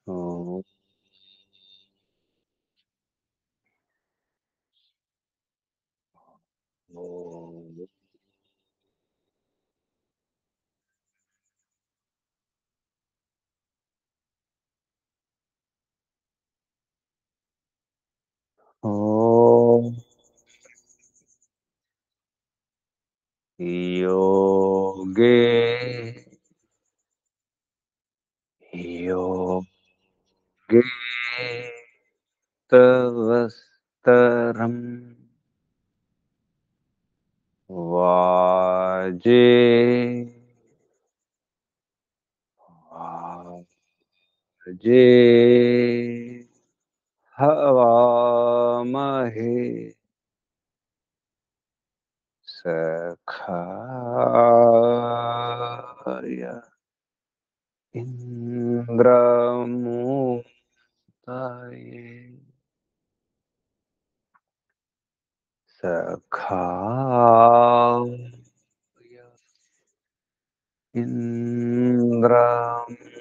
ओ, ओ, ओ, योगे योगे तवस्तरम् वाजे वाजे हवामहे सखाय इन्द्रमुताये सखाय इन्द्रमुताये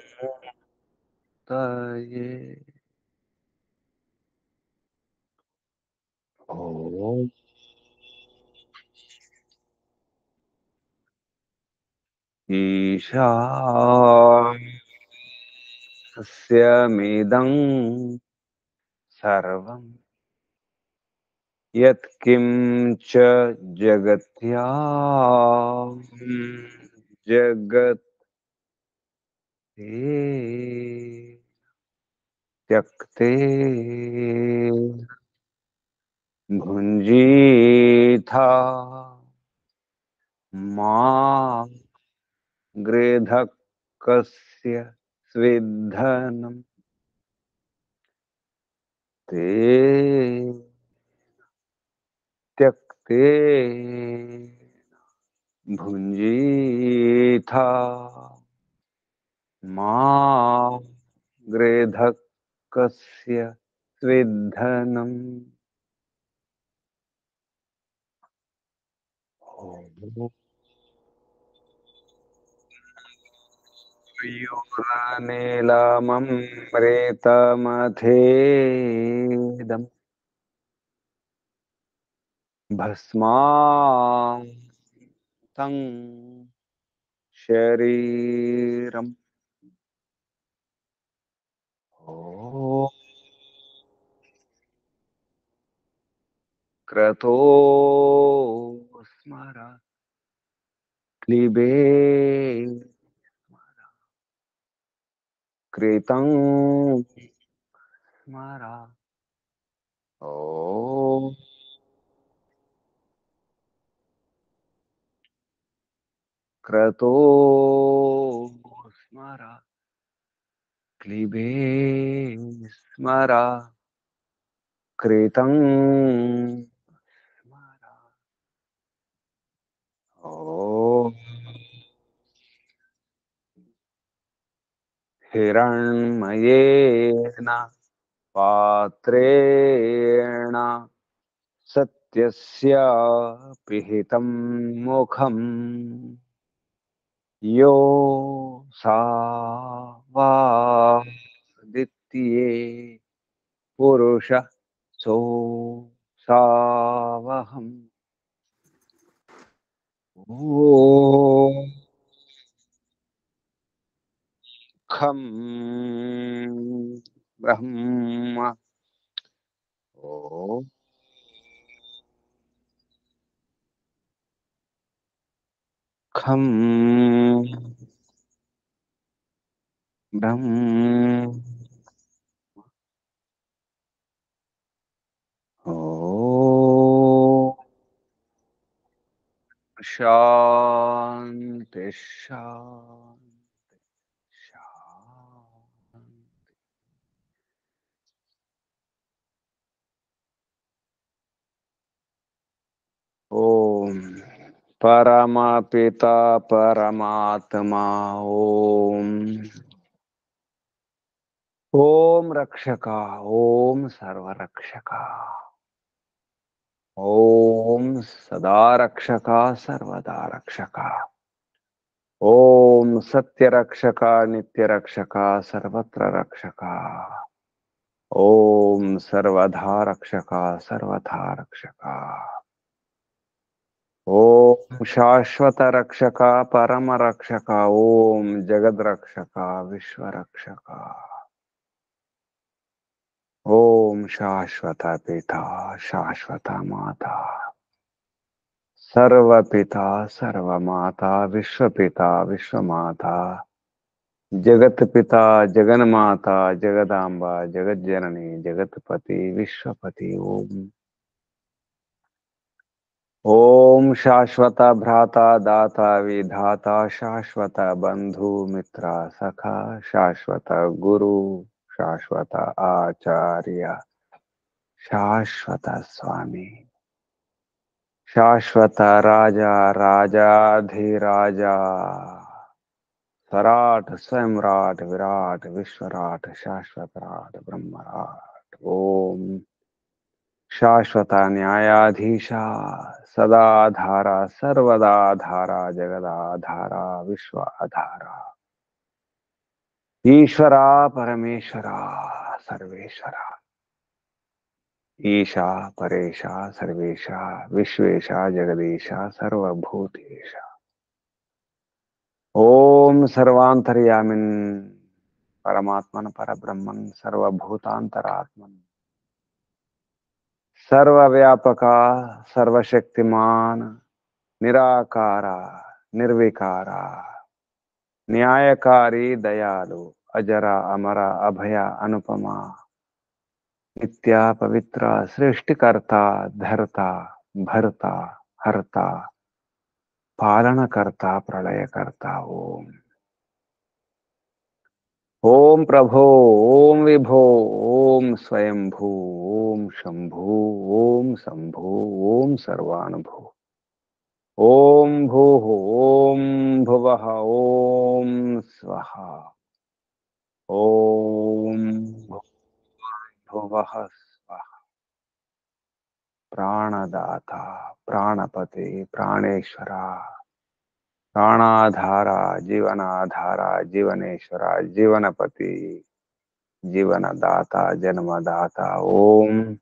ॐ ईशास्यमिदं सर्वं यत्किञ्च जगत्यां जगत्ते त्यक्ते भुञ्जीथा मा गृधक्कस्य स्विद्धनं ते त्यक्ते भुञ्जीथा मा गृधक्कस्य स्विद्धनम् नीलमं प्रेतमथेदम् भस्मातं शरीरम् ओ क्रतो स्मर क्लिबे कृतं स्मर ओ क्रतो स्मर क्लिबे स्मर कृतं स्मर ओ हिरण्मयेन पात्रेण सत्यस्य पिहितं मुखम् यो सा वा दित्ये पुरुषः सो सावहम् ॐ खं ब्रह्म ॐ खं ब्रह्म ॐ शान्ति शान्ति शान्ति। ओम परमपिता परमात्मा ओम ओम रक्षका ओम सर्वरक्षका ओम सदा रक्षका सर्वदा रक्षका ओम सत्य रक्षका नित्य रक्षका सर्वत्र रक्षका। ओम सर्वधा रक्षका सर्वथा रक्षका। ओम शाश्वत रक्षका परम रक्षका। ओम जगद रक्षका विश्व रक्षका। ओम शाश्वत पिता शाश्वत माता सर्व पिता सर्व माता विश्व पिता विश्व माता जगत पिता जगन माता जगदांबा जगत जननी जगतपति विश्वपति। ओम ओम शाश्वत भ्राता दाता विधाता शाश्वत बंधु मित्र सखा शाश्वत गुरु शाश्वत आचार्य शाश्वत स्वामी शाश्वत राजा राजाधिराजा सराट स्वयंराट विराट विश्वराट शाश्वतराट ब्रह्मराट। ओम शाश्वत न्यायाधीशा सदाधारा सर्वदाधारा जगदाधारा विश्वाधारा ईश्वरा परमेश्वरा सर्वेश्वरा ईशा परेशा सर्वेशा विश्वेशा जगदीशा सर्वभूतेशा। ओम सर्वांतर्यामिन् परमात्मन परब्रह्मन् सर्वभूतांतरात्मन् सर्वव्यापका सर्वशक्तिमान निराकारा निर्विकारा न्यायकारी दयालु अजरा अमरा अभया अनुपमा नित्या पवित्र सृष्टिकर्ता धर्ता भरता हरता पालनकर्ता प्रलयकर्ता। ओम ओम प्रभो ओम विभो ओम स्वयंभू ओम शंभू ओम शंभू ओम सर्वानुभू ओम भूः ओम भुवः ओम स्वः ओम भुवः स्वः। प्राणदाता प्राणपते प्राणेश्वरा प्राणाधारा जीवनाधारा जीवनेश्वरा जीवनपति जीवनदाता जन्मदाता। ओम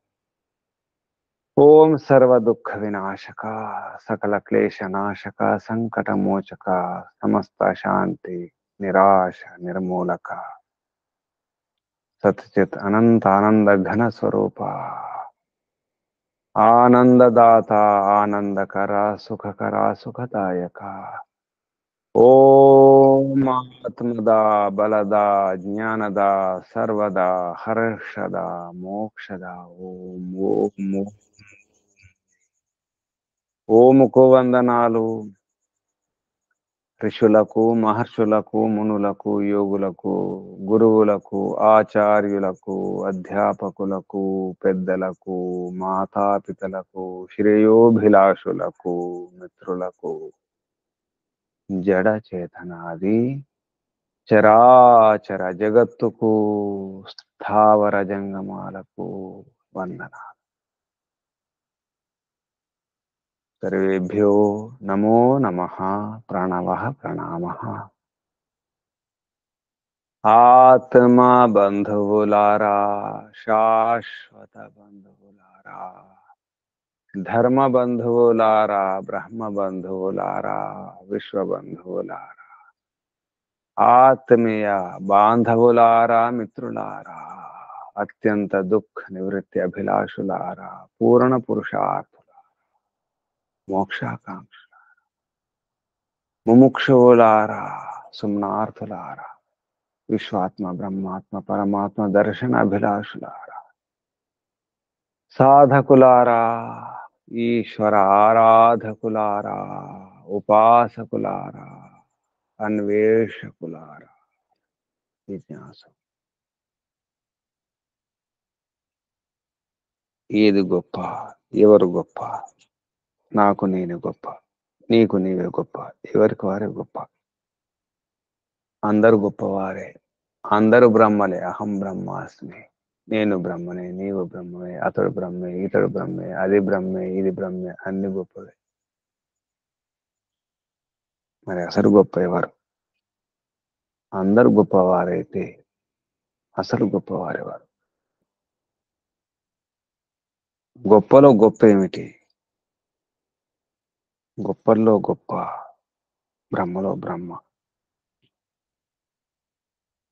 ओम सर्व दुख विनाशका सकल क्लेश नाशका संकट मोचका समस्त शांति निराश निर्मूलका सतचित अनंत आनंद घन स्वरूपा आनंददाता आनंदकरा सुखकरा सुखदायका। ओम आत्मदा बलदा ज्ञानदा सर्वदा हर्षदा मोक्षदा। ओम ओम ఓముకు వందనాలు ఋషులకు మహర్షులకు మునులకు యోగులకు గురువులకు ఆచార్యులకు అధ్యాపకులకు పెద్దలకు మాతాపితలకు శ్రేయోభిలాషులకు మిత్రులకు జడ చేతనాది చరాచర జగత్తుకు స్థావర జంగమాలకు వందనాలు। सर्वेभ्यो नमो नमः प्रणवः प्रणामः। आत्मा बंधुవులారా శాశ్వత బంధువులారా ధర్మ బంధువులారా బ్రహ్మ బంధువులారా విశ్వ బంధువులారా ఆత్మీయ బాంధవులారా మిత్రులారా అత్యంత దుఃఖ నివృత్తి అభిలాషులారా పూర్ణ పురుషార్థులారా మోక్షాకాంక్ష ముముక్షువులారా సుమ్నార్థులారా విశ్వాత్మ బ్రహ్మాత్మ పరమాత్మ దర్శన అభిలాషులారా సాధకులారా ఈశ్వర ఆరాధకులారా ఉపాసకులారా అన్వేషకులారా జిజ్ఞాసు ఏది గొప్ప ఎవరు గొప్ప నాకు నేను గొప్ప నీకు నీవే గొప్ప ఎవరికి వారే గొప్ప అందరు గొప్పవారే అందరూ బ్రహ్మలే అహం బ్రహ్మాస్మి నేను బ్రహ్మనే నీవు బ్రహ్మమే అతడు బ్రహ్మే ఇతడు బ్రహ్మే అది బ్రహ్మే ఇది బ్రహ్మే అన్ని గొప్పవే మరి అసలు గొప్ప ఎవరు? అందరు గొప్పవారైతే అసలు గొప్పవారెవరు? గొప్పలో గొప్ప ఏమిటి? గొప్పల్లో గొప్ప బ్రహ్మలో బ్రహ్మ.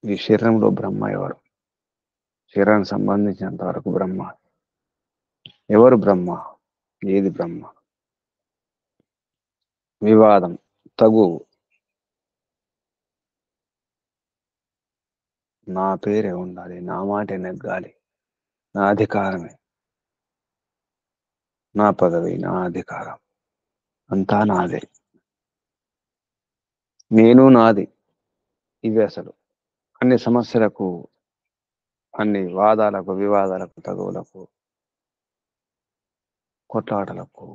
ఈ శరీరంలో బ్రహ్మ ఎవరు? శరీరానికి సంబంధించినంత వరకు బ్రహ్మ. ఎవరు బ్రహ్మ? ఏది బ్రహ్మ? వివాదం తగు. నా పేరే ఉండాలి, నా మాటే నెగ్గాలి, నా అధికారమే, నా పదవి, నా అధికారం అంతా నాదే, నేను నాది. ఇవి అసలు అన్ని సమస్యలకు, అన్ని వాదాలకు, వివాదాలకు, తగువులకు, కొట్లాటలకు,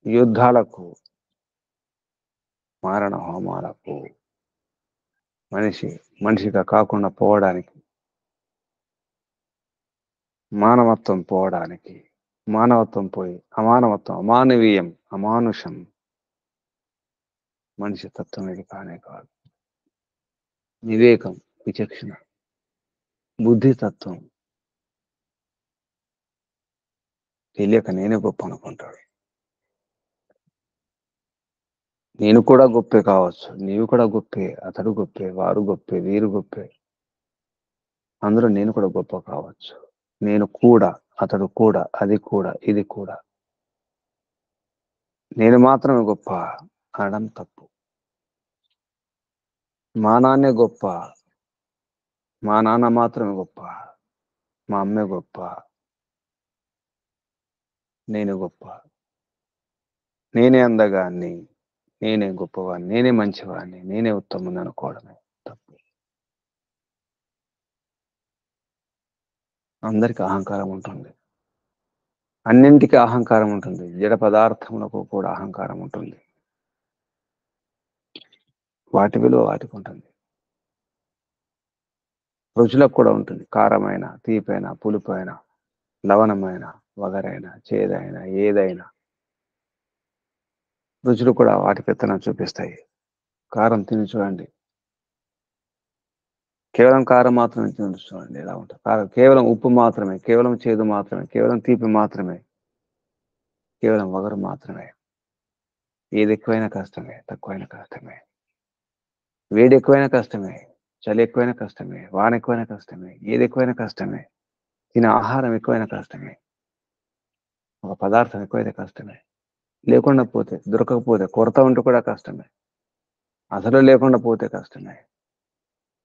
యుద్ధాలకు, మారణ హోమాలకు, మనిషిగా కాకుండా పోవడానికి, మానవత్వం పోవడానికి, మానవత్వం పోయి అమానవత్వం, అమానవీయం, అమానుషం, మనిషి తత్వం ఇది కానే కాదు. వివేకం, విచక్షణ, బుద్ధితత్వం తెలియక నేనే గొప్ప అనుకుంటాడు. నేను కూడా గొప్పే కావచ్చు, నీవు కూడా గొప్పే, అతడు గొప్పే, వారు గొప్పే, వీరు గొప్పే. అందులో నేను కూడా గొప్ప కావచ్చు. నేను కూడా, అతడు కూడా, అది కూడా, ఇది కూడా. నేను మాత్రమే గొప్ప అనడం తప్పు. మా నాన్నే గొప్ప, మా నాన్న మాత్రమే గొప్ప, మా అమ్మే గొప్ప, నేను గొప్ప, నేనే అందగాన్ని, నేనే గొప్పవాడిని, నేనే మంచివాడిని, నేనే ఉత్తముని అనుకోవడమే తప్పు. అందరికి అహంకారం ఉంటుంది, అన్నింటికీ అహంకారం ఉంటుంది. జడ పదార్థములకు కూడా అహంకారం ఉంటుంది. వాటి విలువ వాటికి ఉంటుంది. రుచులకు కూడా ఉంటుంది. కారమైన, తీపైన, పులుపైన, లవణమైన, వగరైన, చేదైన, ఏదైనా రుచులు కూడా వాటి పెత్తనం చూపిస్తాయి. కారం తిని చూడండి, కేవలం కారం మాత్రమే తిని చూడండి ఎలా ఉంటుంది. కారం కేవలం ఉప్పు మాత్రమే, కేవలం చేదు మాత్రమే, కేవలం తీపి మాత్రమే, కేవలం వగరు మాత్రమే. ఏది ఎక్కువైనా కష్టమే, తక్కువైనా కష్టమే. వేడి ఎక్కువైనా కష్టమే, చలి ఎక్కువైనా కష్టమే, వాన ఎక్కువైనా కష్టమే, ఏది ఎక్కువైనా కష్టమే. తినే ఆహారం ఎక్కువైనా కష్టమే, ఒక పదార్థం ఎక్కువైతే కష్టమే. లేకుండా పోతే, దొరకకపోతే, కొరత ఉంటే కూడా కష్టమే. అసలు లేకుండా పోతే కష్టమే.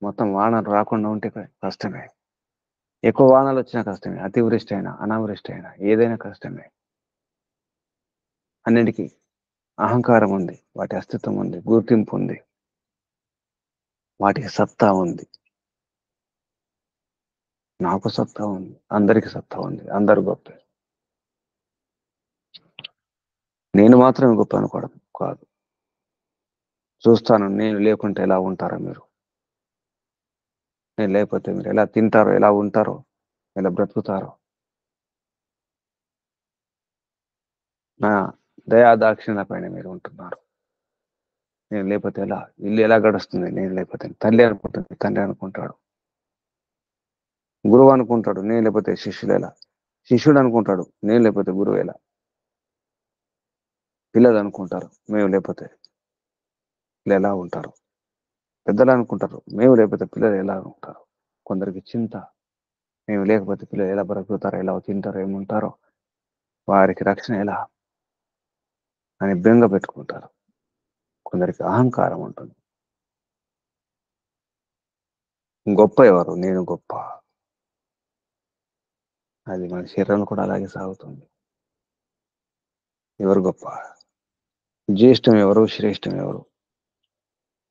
మొత్తం వానలు రాకుండా ఉంటే కష్టమే. ఎక్కువ వానలు వచ్చినా కష్టమే. అతివృష్టి అయినా, అనావృష్టి అయినా ఏదైనా కష్టమే. అన్నిటికీ అహంకారం ఉంది, వాటి అస్తిత్వం ఉంది, గుర్తింపు ఉంది, వాటికి సత్తా ఉంది. నాకు సత్తా ఉంది, అందరికి సత్తా ఉంది, అందరు గొప్ప. నేను మాత్రమే గొప్ప అనుకోవడం కాదు. చూస్తాను నేను లేకుంటే ఎలా ఉంటారో మీరు, నేను లేకపోతే మీరు ఎలా తింటారో, ఎలా ఉంటారో, ఎలా బ్రతుకుతారో. నా దయా దాక్షిణ పైన మీరు ఉంటున్నారు. నేను లేకపోతే ఎలా, ఇల్లు ఎలా గడుస్తుంది నేను లేకపోతే? తల్లి అనుకుంటుంది, తండ్రి అనుకుంటాడు, గురువు అనుకుంటాడు, నేను లేకపోతే శిష్యులు ఎలా? శిష్యుడు అనుకుంటాడు, నేను లేకపోతే గురువు ఎలా? పిల్లలు అనుకుంటారు, మేము లేకపోతే వీళ్ళు ఎలా ఉంటారు? పెద్దలు అనుకుంటారు, మేము లేకపోతే పిల్లలు ఎలా ఉంటారు? కొందరికి చింత, మేము లేకపోతే పిల్లలు ఎలా బ్రతుకుతారో, ఎలా తింటారో, ఏముంటారో, వారికి రక్షణ ఎలా అని బెంగ పెట్టుకుంటారు. కొందరికి అహంకారం ఉంటుంది. గొప్ప ఎవరు? నేను గొప్ప. అది మన శరీరం కూడా అలాగే సాగుతుంది. ఎవరు గొప్ప? జ్యేష్ఠం ఎవరు, శ్రేష్టం ఎవరు?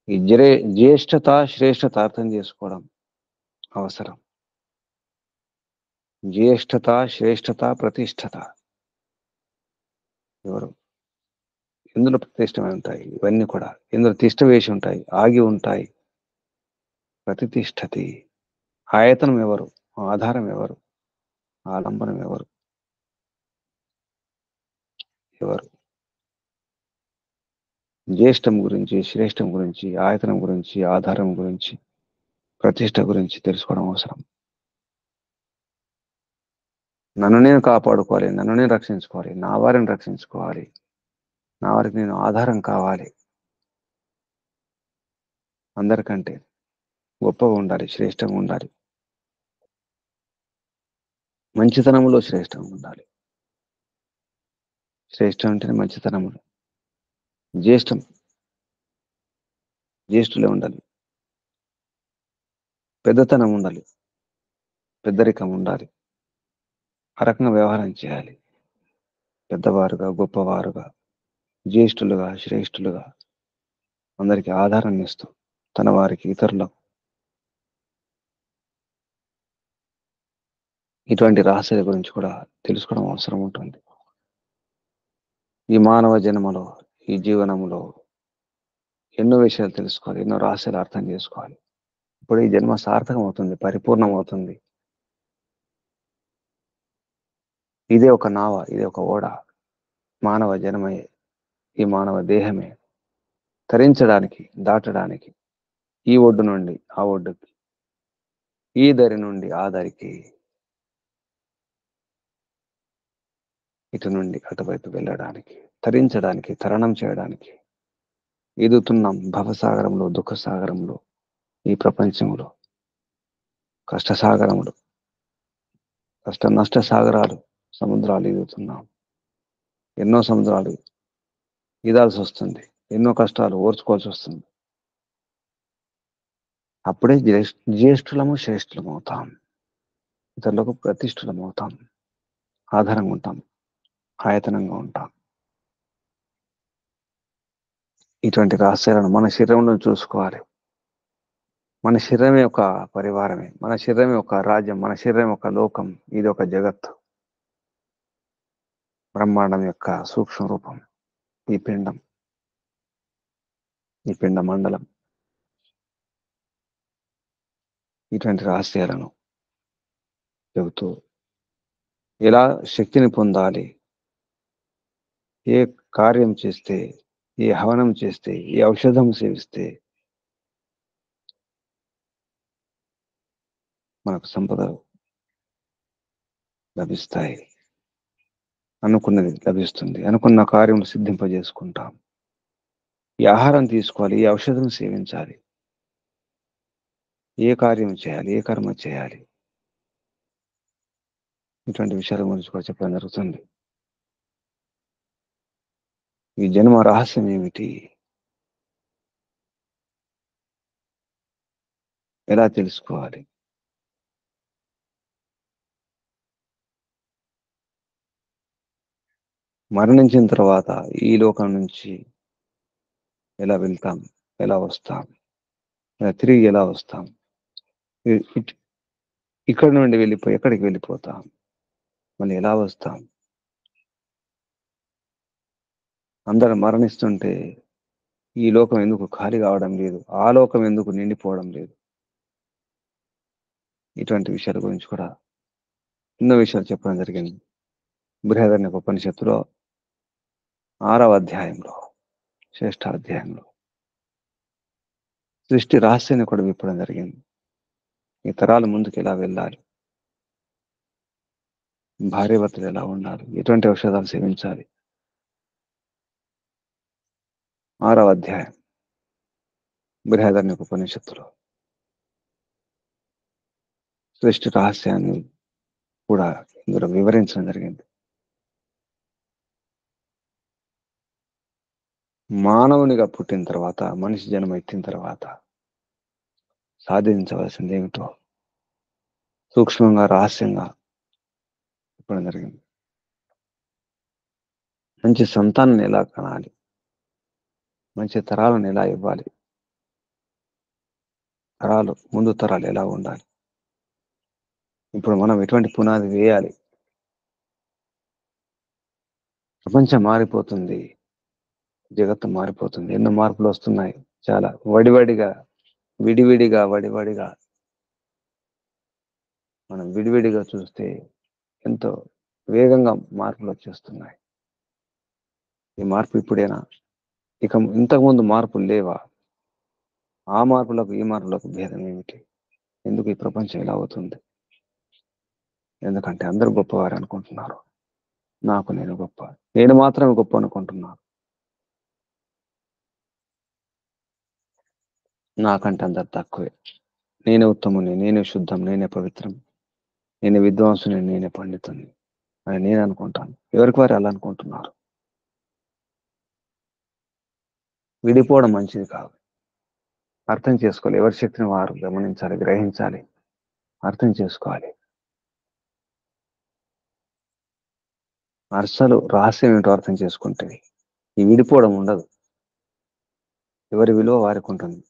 ఈ జ్యేష్ఠత, శ్రేష్టత అర్థం చేసుకోవడం అవసరం. జ్యేష్ఠత, శ్రేష్టత, ప్రతిష్టత. ఎవరు? ఇందులో ప్రతిష్టమై ఉంటాయి ఇవన్నీ కూడా. ఇందులో తిష్ట వేసి ఉంటాయి, ఆగి ఉంటాయి. ప్రతిష్టతి. ఆయతనం ఎవరు? ఆధారం ఎవరు? ఆలంబనం ఎవరు? ఎవరు? జ్యేష్టం గురించి, శ్రేష్టం గురించి, ఆయతనం గురించి, ఆధారం గురించి, ప్రతిష్ట గురించి తెలుసుకోవడం అవసరం. నన్ను నేను కాపాడుకోవాలి, నన్ను నేను రక్షించుకోవాలి, నా వారిని రక్షించుకోవాలి, నా వారికి నేను ఆధారం కావాలి. అందరికంటే గొప్పగా ఉండాలి, శ్రేష్టంగా ఉండాలి, మంచితనంలో శ్రేష్టంగా ఉండాలి. శ్రేష్టం అంటేనే మంచితనములు. జ్యేష్టం, జ్యేష్ఠులే ఉండాలి. పెద్దతనం ఉండాలి, పెద్దరికం ఉండాలి. ఆ రకంగా వ్యవహారం చేయాలి. పెద్దవారుగా, గొప్పవారుగా, జ్యేష్ఠులుగా, శ్రేష్ఠులుగా, అందరికీ ఆధారాన్ని ఇస్తూ తన వారికి, ఇతరులకు ఇటువంటి రహస్యాల గురించి కూడా తెలుసుకోవడం అవసరం ఉంటుంది. ఈ మానవ జన్మలో, ఈ జీవనంలో ఎన్నో విషయాలు తెలుసుకోవాలి, ఎన్నో రహస్యాలు అర్థం చేసుకోవాలి. ఇప్పుడు ఈ జన్మ సార్థకం అవుతుంది, పరిపూర్ణం అవుతుంది. ఇదే ఒక నావ, ఇదే ఒక ఓడ. మానవ జన్మయే, ఈ మానవ దేహమే తరించడానికి, దాటడానికి, ఈ ఒడ్డు నుండి ఆ ఒడ్డుకి, ఈ దరి నుండి ఆ దరికి, ఇటు నుండి అటువైపు వెళ్ళడానికి, తరించడానికి, తరణం చేయడానికి ఈదుతున్నాం భవసాగరంలో, దుఃఖసాగరంలో, ఈ ప్రపంచంలో, కష్టసాగరములు, కష్ట నష్ట సాగరాలు, సముద్రాలు ఈదుతున్నాం. ఎన్నో సముద్రాలు ఈదాల్సి వస్తుంది, ఎన్నో కష్టాలు ఓర్చుకోవాల్సి వస్తుంది. అప్పుడే జ్యేష్ఠులము, శ్రేష్ఠులము అవుతాం. ఇతరులకు ప్రతిష్ఠులం అవుతాం, ఆధారంగా ఉంటాం, ఆయతనంగా ఉంటాం. ఇటువంటి రహస్యాలను మన శరీరంలో చూసుకోవాలి. మన శరీరం యొక్క పరివారమే, మన శరీరం యొక్క రాజ్యం, మన శరీరం యొక్క లోకం. ఇది ఒక జగత్, బ్రహ్మాండం యొక్క సూక్ష్మ రూపం. ఈ పిండం, ఈ పిండ మండలం. ఇటువంటి రహస్యాలను చెబుతూ ఎలా శక్తిని పొందాలి, ఏ కార్యం చేస్తే, ఏ హవనం చేస్తే, ఏ ఔషధం సేవిస్తే మనకు సంపద లభిస్తాయి, అనుకున్నది లభిస్తుంది, అనుకున్న కార్యం సిద్ధింపజేసుకుంటాం. ఈ ఆహారం తీసుకోవాలి, ఈ ఔషధం సేవించాలి, ఏ కార్యం చేయాలి, ఏ కర్మ చేయాలి, ఇటువంటి విషయాల గురించి కూడా చెప్పడం జరుగుతుంది. ఈ జన్మ రహస్యం ఏమిటి, ఎలా తెలుసుకోవాలి, మరణించిన తర్వాత ఈ లోకం నుంచి ఎలా వెళ్తాం, ఎలా వస్తాం, తిరిగి ఎలా వస్తాం, ఇక్కడి నుండి వెళ్ళిపోయి ఎక్కడికి వెళ్ళిపోతాం, మళ్ళీ ఎలా వస్తాం. అందరం మరణిస్తుంటే ఈ లోకం ఎందుకు ఖాళీ కావడం లేదు, ఆ లోకం ఎందుకు నిండిపోవడం లేదు. ఇటువంటి విషయాల గురించి కూడా ఎన్నో విషయాలు చెప్పడం జరిగింది. బృహదారణ్యక ఉపనిషత్తులో 6వ అధ్యాయంలో, శ్రేష్ఠాధ్యాయంలో సృష్టి రహస్యాన్ని కూడా విప్పడం జరిగింది. ఈ తరాలు ముందుకు ఎలా వెళ్ళాలి, భార్యాభర్తలు ఎలా ఉండాలి, ఎటువంటి ఔషధాలు సేవించాలి. 6వ అధ్యాయం బృహదారణ్యక ఉపనిషత్తులో సృష్టి రహస్యాన్ని కూడా ఇందులో వివరించడం జరిగింది. మానవునిగా పుట్టిన తర్వాత, మనిషి జన్మ ఎత్తిన తర్వాత సాధించవలసింది ఏమిటో సూక్ష్మంగా, రహస్యంగా చెప్పడం జరిగింది. మంచి సంతానాన్ని ఎలా కనాలి, మంచి తరాలను ఎలా ఇవ్వాలి, తరాలు ముందు తరాలు ఎలా ఉండాలి, ఇప్పుడు మనం ఎటువంటి పునాది వేయాలి. ప్రపంచం మారిపోతుంది, జగత్తు మారిపోతుంది, ఎన్నో మార్పులు వస్తున్నాయి. చాలా వడివడిగా, వడివడిగా మనం విడివిడిగా చూస్తే ఎంతో వేగంగా మార్పులు వచ్చేస్తున్నాయి. ఈ మార్పు ఇప్పుడేనా, ఇక ఇంతకుముందు మార్పులు లేవా? ఆ మార్పులకు ఈ మార్పులకు భేదం ఏమిటి? ఎందుకు ఈ ప్రపంచం ఇలా అవుతుంది? ఎందుకంటే అందరూ గొప్పవారు అనుకుంటున్నారు. నాకు నేను గొప్ప, నేను మాత్రమే గొప్ప అనుకుంటున్నాను. నాకంటే అందరు తక్కువే. నేనే ఉత్తముని, నేనే శుద్ధం, నేనే పవిత్రం, నేనే విద్వాంసుని, నేనే పండితుని అని నేను అనుకుంటాను. ఎవరికి వారు అలా అనుకుంటున్నారు. విడిపోవడం మంచిది కాదు. అర్థం చేసుకోవాలి. ఎవరి శక్తిని వారు గమనించాలి, గ్రహించాలి, అర్థం చేసుకోవాలి. అసలు రహస్యం ఏంటో అర్థం చేసుకుంటే ఈ విడిపోవడం ఉండదు. ఎవరి విలువ వారికి ఉంటుంది.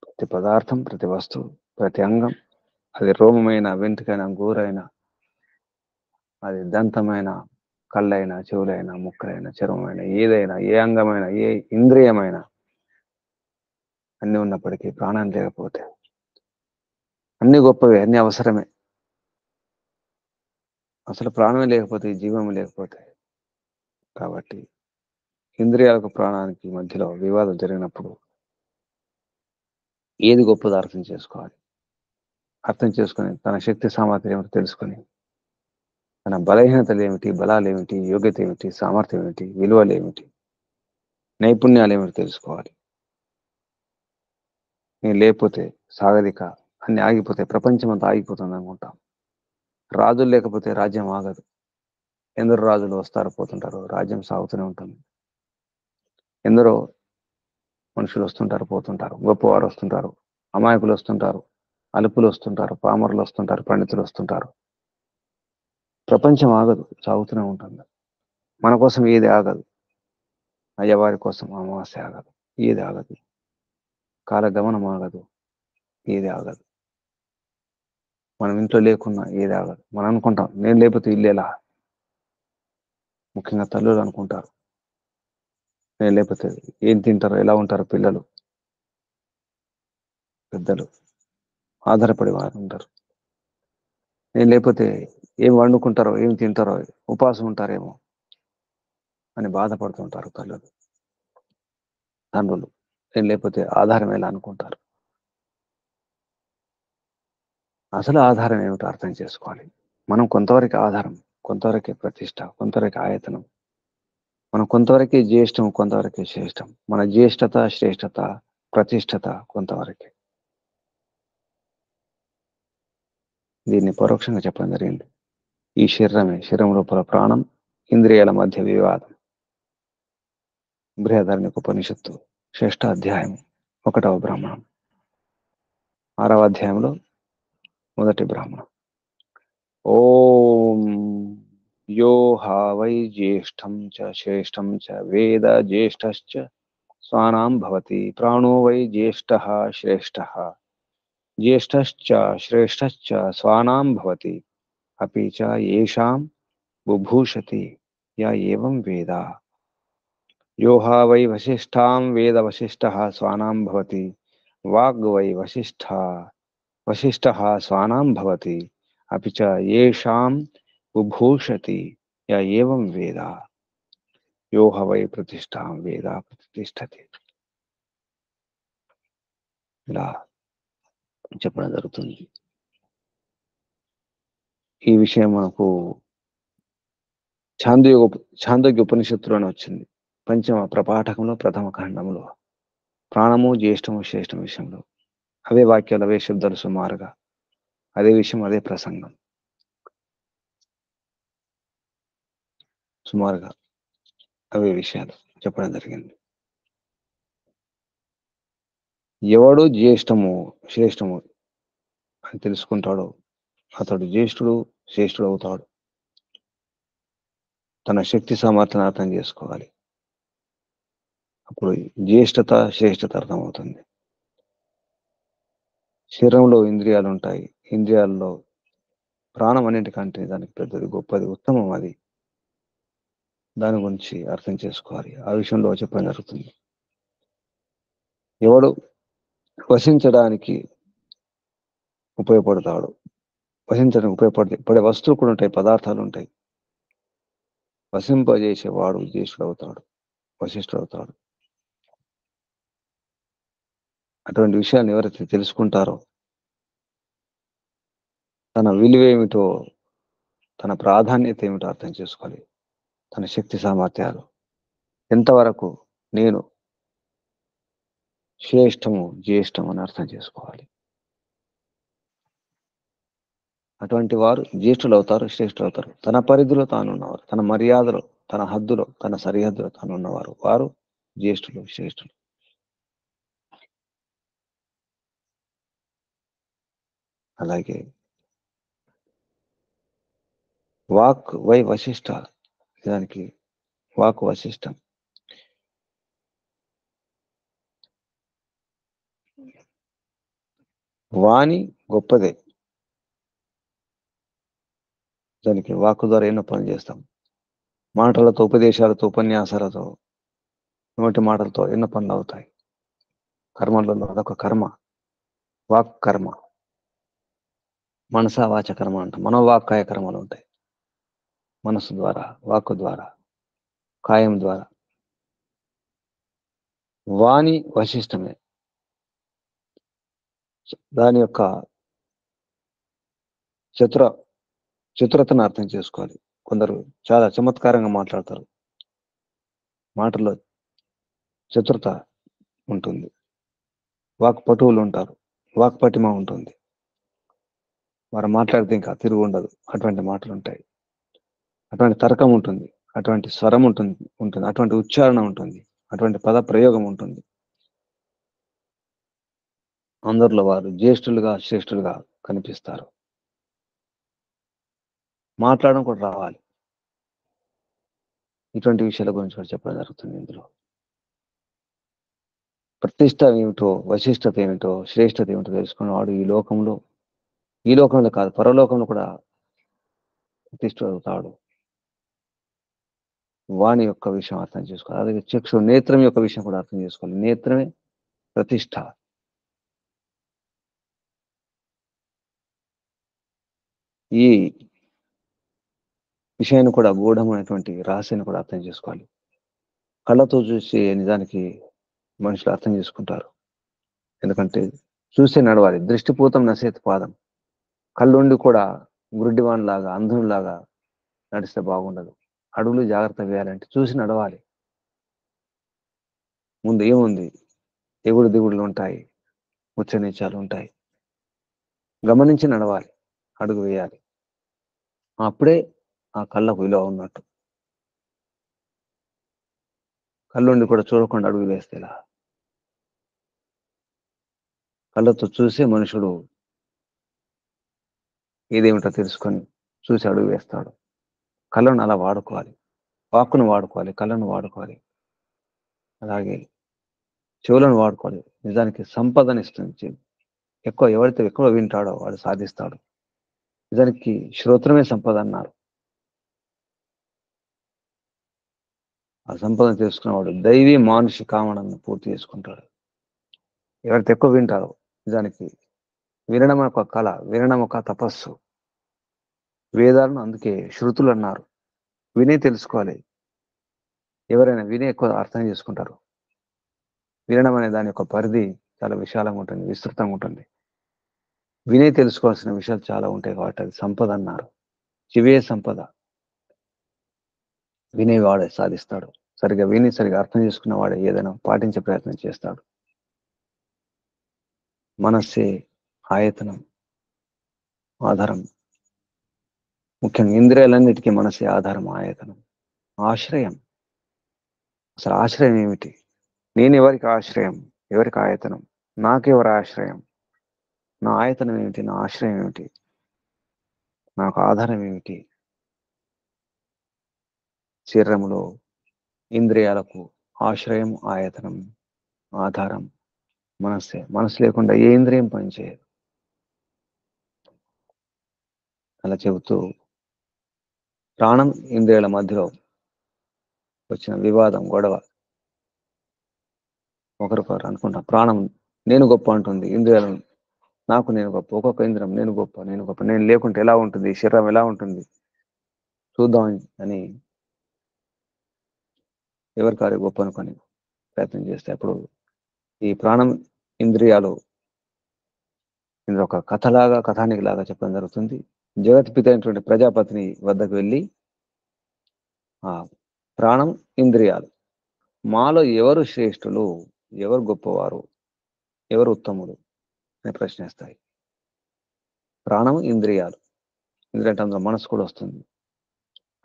ప్రతి పదార్థం, ప్రతి వస్తువు, ప్రతి అంగం, అది రోమమైన, వెంట్రుకైన, గోరైన, అది దంతమైన, కళ్ళైనా, చెవులైనా, ముక్కలైనా, చర్మమైన, ఏదైనా, ఏ అంగమైన, ఏ ఇంద్రియమైన, అన్ని ఉన్నప్పటికీ ప్రాణం లేకపోతే అన్ని గొప్పవే, అన్ని అవసరమే. అసలు ప్రాణమే లేకపోతే జీవం లేకపోతే. కాబట్టి ఇంద్రియాలకు ప్రాణానికి మధ్యలో వివాదం జరిగినప్పుడు ఏది గొప్పదో అర్థం చేసుకోవాలి. అర్థం చేసుకొని తన శక్తి సామర్థ్యం ఏమిటో తెలుసుకొని తన బలహీనతలు ఏమిటి, బలాలు ఏమిటి, యోగ్యత ఏమిటి, సామర్థ్యం ఏమిటి, విలువలు ఏమిటి, నైపుణ్యాలు ఏమిటి తెలుసుకోవాలి. నేను లేకపోతే సాగరిక అన్ని ఆగిపోతాయి, ప్రపంచం అంతా ఆగిపోతుంది అనుకుంటాం. రాజులు లేకపోతే రాజ్యం ఆగదు. ఎందరో రాజులు వస్తారు, పోతుంటారు, రాజ్యం సాగుతూనే ఉంటుంది. ఎందరో మనుషులు వస్తుంటారు, పోతుంటారు, గొప్పవారు వస్తుంటారు, అమాయకులు వస్తుంటారు, అలుపులు వస్తుంటారు, పామరులు వస్తుంటారు, పండితులు వస్తుంటారు. ప్రపంచం ఆగదు, సాగుతూనే ఉంటుంది. మన కోసం ఏది ఆగదు. అయ్యవారి కోసం అమావాస్య ఆగదు, ఏది ఆగదు. కాలగమనం ఆగదు, ఏది ఆగదు. మనం ఇంట్లో లేకున్నా ఏది ఆగదు. మనం అనుకుంటాం నేను లేకపోతే ఇల్లు ఎలా. ముఖ్యంగా తల్లులు అనుకుంటారు నేను లేకపోతే ఏం తింటారో, ఎలా ఉంటారో పిల్లలు, పెద్దలు ఆధారపడి వారు ఉంటారు. నేను లేకపోతే ఏం వండుకుంటారో, ఏం తింటారో, ఉపవాసం ఉంటారేమో అని బాధపడుతుంటారు తల్లులు, తండ్రులు. నేను లేకపోతే ఆధారం ఎలా అనుకుంటారు. అసలు ఆధారం ఏమిటో అర్థం చేసుకోవాలి. మనం కొంతవరకు ఆధారం, కొంతవరకే ప్రతిష్ట, కొంతవరకు ఆయతనం. మనం కొంతవరకే జ్యేష్టం, కొంతవరకే శ్రేష్టం. మన జ్యేష్ఠత, శ్రేష్టత, ప్రతిష్టత కొంతవరకే. దీన్ని పరోక్షంగా చెప్పడం జరిగింది. ఈ శరీరం లోపల ప్రాణం, ఇంద్రియాల మధ్య వివాదం. బృహదారణ్యకోపనిషత్తు 6వ అధ్యాయం 1వ బ్రాహ్మణం, 6వ అధ్యాయంలో 1టి బ్రాహ్మణం. ఓం యో హా వై జ్యేష్టం చ శ్రేష్టం చ వేద జ్యేష్ఠశ్చ స్వానాం భవతి ప్రాణో వై జ్యేష్ఠః శ్రేష్ఠః జ్యేష్ఠశ్చ శ్రేష్ఠశ్చ స్వానాం భవతి అపి చ యేషాం బుభూషతి య ఏవం వేద. यो हा वै वसिष्ठां वेद वसिष्ठः स्वानां भवति वाग् वै वसिष्ठः स्वानां भवति अपि च येषां बुभूषति य एवं वेद. यो ह वै प्रतिष्ठां वेद प्रतिष्ठति. ఇలా చెప్పడం జరుగుతుంది. ఈ విషయం మనకు ఛాందోగ్య ఉపనిషత్తులో వచ్చింది. పంచమ ప్రపాఠకంలో ప్రథమ ఖండంలో ప్రాణము జ్యేష్టము శ్రేష్టం విషయంలో అవే వాక్యాలు, అవే శబ్దాలు, సుమారుగా అదే విషయం, అదే ప్రసంగం, సుమారుగా అవే విషయాలు చెప్పడం జరిగింది. ఎవడు జ్యేష్టము శ్రేష్టము అని తెలుసుకుంటాడో అతడు జ్యేష్ఠుడు, శ్రేష్ఠుడు అవుతాడు. తన శక్తి సామర్థ్యాన్ని అర్థం చేసుకోవాలి. అప్పుడు జ్యేష్ఠత, శ్రేష్ఠత అర్థమవుతుంది. శరీరంలో ఇంద్రియాలు ఉంటాయి. ఇంద్రియాల్లో ప్రాణం అన్నింటికంటే దానికి పెద్దది, గొప్పది, ఉత్తమం. అది దాని గురించి అర్థం చేసుకోవాలి. ఆ విషయంలో చెప్పడం జరుగుతుంది. ఎవడు వసించడానికి ఉపయోగపడతాడు, వసించడానికి ఉపయోగపడే వస్తువులు కూడా ఉంటాయి, పదార్థాలు ఉంటాయి. వసింపజేసేవాడు జ్యేష్ఠుడు అవుతాడు, వశిష్ఠుడు అవుతాడు. అటువంటి విషయాన్ని ఎవరైతే తెలుసుకుంటారో తన విలువ ఏమిటో, తన ప్రాధాన్యత ఏమిటో అర్థం చేసుకోవాలి. తన శక్తి సామర్థ్యాలు ఎంతవరకు నేను శ్రేష్టము జ్యేష్టము అని అర్థం చేసుకోవాలి. అటువంటి వారు జ్యేష్ఠులు అవుతారు, శ్రేష్ఠులు అవుతారు. తన పరిధిలో తాను ఉన్నవారు, తన మర్యాదలో, తన హద్దులో, తన సరిహద్దులో తాను ఉన్నవారు, వారు జ్యేష్ఠులు, శ్రేష్ఠులు. అలాగే వాక్ వై వశిష్ట, దానికి వాక్ వశిష్టం. వాణి గొప్పదే, దానికి వాక్కు ద్వారా ఎన్నో పనులు చేస్తాం. మాటలతో, ఉపదేశాలతో, ఉపన్యాసాలతో, నోటి మాటలతో ఎన్నో పనులు అవుతాయి. కర్మలలో అదొక కర్మ, వాక్ కర్మ. మనసా వాచ కర్మ అంటాం. మనోవాక్కాయ కర్మలు ఉంటాయి. మనసు ద్వారా, వాక్కు ద్వారా, కాయం ద్వారా. వాణి వశిష్టమే, దాని యొక్క చతురతను అర్థం చేసుకోవాలి. కొందరు చాలా చమత్కారంగా మాట్లాడతారు, మాటల్లో చతురత ఉంటుంది. వాక్ పటువులు ఉంటారు, వాక్ పటిమ ఉంటుంది. వారు మాట్లాడితే ఇంకా తిరుగు ఉండదు, అటువంటి మాటలు ఉంటాయి. అటువంటి తర్కం ఉంటుంది, అటువంటి స్వరం ఉంటుంది, అటువంటి ఉచ్చారణ ఉంటుంది, అటువంటి పద ప్రయోగం ఉంటుంది. అందరిలో వారు జ్యేష్ఠులుగా, శ్రేష్ఠులుగా కనిపిస్తారు. మాట్లాడడం కూడా రావాలి. ఇటువంటి విషయాల గురించి కూడా చెప్పడం జరుగుతుంది ఇందులో. ప్రతిష్ట ఏమిటో, వశిష్టత ఏమిటో, శ్రేష్టత ఏమిటో తెలుసుకున్నవాడు ఈ లోకంలో కాదు, పరలోకంలో కూడా ప్రతిష్ట అవుతాడు. వాణి యొక్క విషయం అర్థం చేసుకోవాలి. అలాగే చక్షు నేత్రం యొక్క విషయం కూడా అర్థం చేసుకోవాలి. నేత్రమే ప్రతిష్ట. ఈ విషయాన్ని కూడా, గూఢమైనటువంటి రహస్యాన్ని కూడా అర్థం చేసుకోవాలి. కళ్ళతో చూసి నిజానికి మనుషులు అర్థం చేసుకుంటారు. ఎందుకంటే చూసే నడవాలి. దృష్టిపూతం నసేత్ పాదం. కళ్ళుండి కూడా గుడ్డివాణ్లాగా, అంధునిలాగా నడిస్తే బాగుండదు. అడుగులు జాగ్రత్త వేయాలంటే చూసి నడవాలి. ముందు ఏముంది, ఎగుడు దిగుడులు ఉంటాయి, ఉచ్చనీచాలు ఉంటాయి. గమనించి నడవాలి, అడుగు వేయాలి. అప్పుడే ఆ కళ్ళకు విలువ ఉన్నట్టు. కళ్ళుండి కూడా చూడకుండా అడుగు వేస్తేలా? కళ్ళతో చూసే మనుషుడు ఏదేమిటో తెలుసుకొని చూసి అడుగు వేస్తాడు. కళ్ళను అలా వాడుకోవాలి, వాక్కును వాడుకోవాలి, కళ్ళను వాడుకోవాలి, అలాగే చెవులను వాడుకోవాలి. నిజానికి సంపదనిస్తుంది. ఎవరైతే ఎక్కువ వింటాడో వాడు సాధిస్తాడు. నిజానికి శ్రోత్రమే సంపద అన్నారు. ఆ సంపదను తెలుసుకున్నవాడు దైవీ మానుషి కామనను పూర్తి చేసుకుంటాడు. ఎవరైతే ఎక్కువ వింటారో, నిజానికి వినడం ఒక కళ, వినడం ఒక తపస్సు. వేదాలను అందుకే శృతులు అన్నారు. వినే తెలుసుకోవాలి. ఎవరైనా వినే ఎక్కువ అర్థం చేసుకుంటారు. వినడం అనే దాని యొక్క పరిధి చాలా విశాలంగా ఉంటుంది, విస్తృతంగా ఉంటుంది. వినే తెలుసుకోవాల్సిన విషయాలు చాలా ఉంటాయి కాబట్టి అది సంపద అన్నారు. చెవే సంపద. వినేవాడే సాధిస్తాడు. సరిగా విని సరిగా అర్థం చేసుకున్న వాడే ఏదైనా పాటించే ప్రయత్నం చేస్తాడు. మనస్సే ఆయతనం, ఆధారం. ముఖ్యంగా ఇంద్రియాలన్నిటికీ మనసే ఆధారం, ఆయతనం, ఆశ్రయం. అసలు ఆశ్రయం ఏమిటి? నేను ఎవరికి ఆశ్రయం, ఎవరికి ఆయతనం? నాకెవరి ఆశ్రయం? నా ఆయతనం ఏమిటి, నా ఆశ్రయం ఏమిటి, నాకు ఆధారం ఏమిటి? శరీరములో ఇంద్రియాలకు ఆశ్రయం, ఆయతనం, ఆధారం మనస్సే. మనసు లేకుండా ఏ ఇంద్రియం పనిచేయదు. అలా చెబుతూ ప్రాణం ఇంద్రియాల మధ్యలో వచ్చిన వివాదం, గొడవ, ఒకరికొకరు అనుకుంటాం. ప్రాణం నేను గొప్ప అంటుంది, ఇంద్రియాలను నాకు నేను గొప్ప. ఒక్కొక్క ఇంద్రియం నేను గొప్ప, నేను గొప్ప, నేను లేకుంటే ఎలా ఉంటుంది, శరీరం ఎలా ఉంటుంది చూద్దాం అని ఎవరికారు గొప్ప అనుకొని ప్రయత్నం చేస్తే అప్పుడు ఈ ప్రాణం ఇంద్రియాలు ఇందులో ఒక కథలాగా కథానికలాగా చెప్పడం జరుగుతుంది. జగత్పిత అయినటువంటి ప్రజాపతిని వద్దకు వెళ్ళి ఆ ప్రాణం, ఇంద్రియాలు మాలో ఎవరు శ్రేష్ఠులు, ఎవరు గొప్పవారు, ఎవరు ఉత్తములు అని ప్రశ్నిస్తాయి. ప్రాణం, ఇంద్రియాలు, ఎందుకంటే అందులో మనసు కూడా వస్తుంది.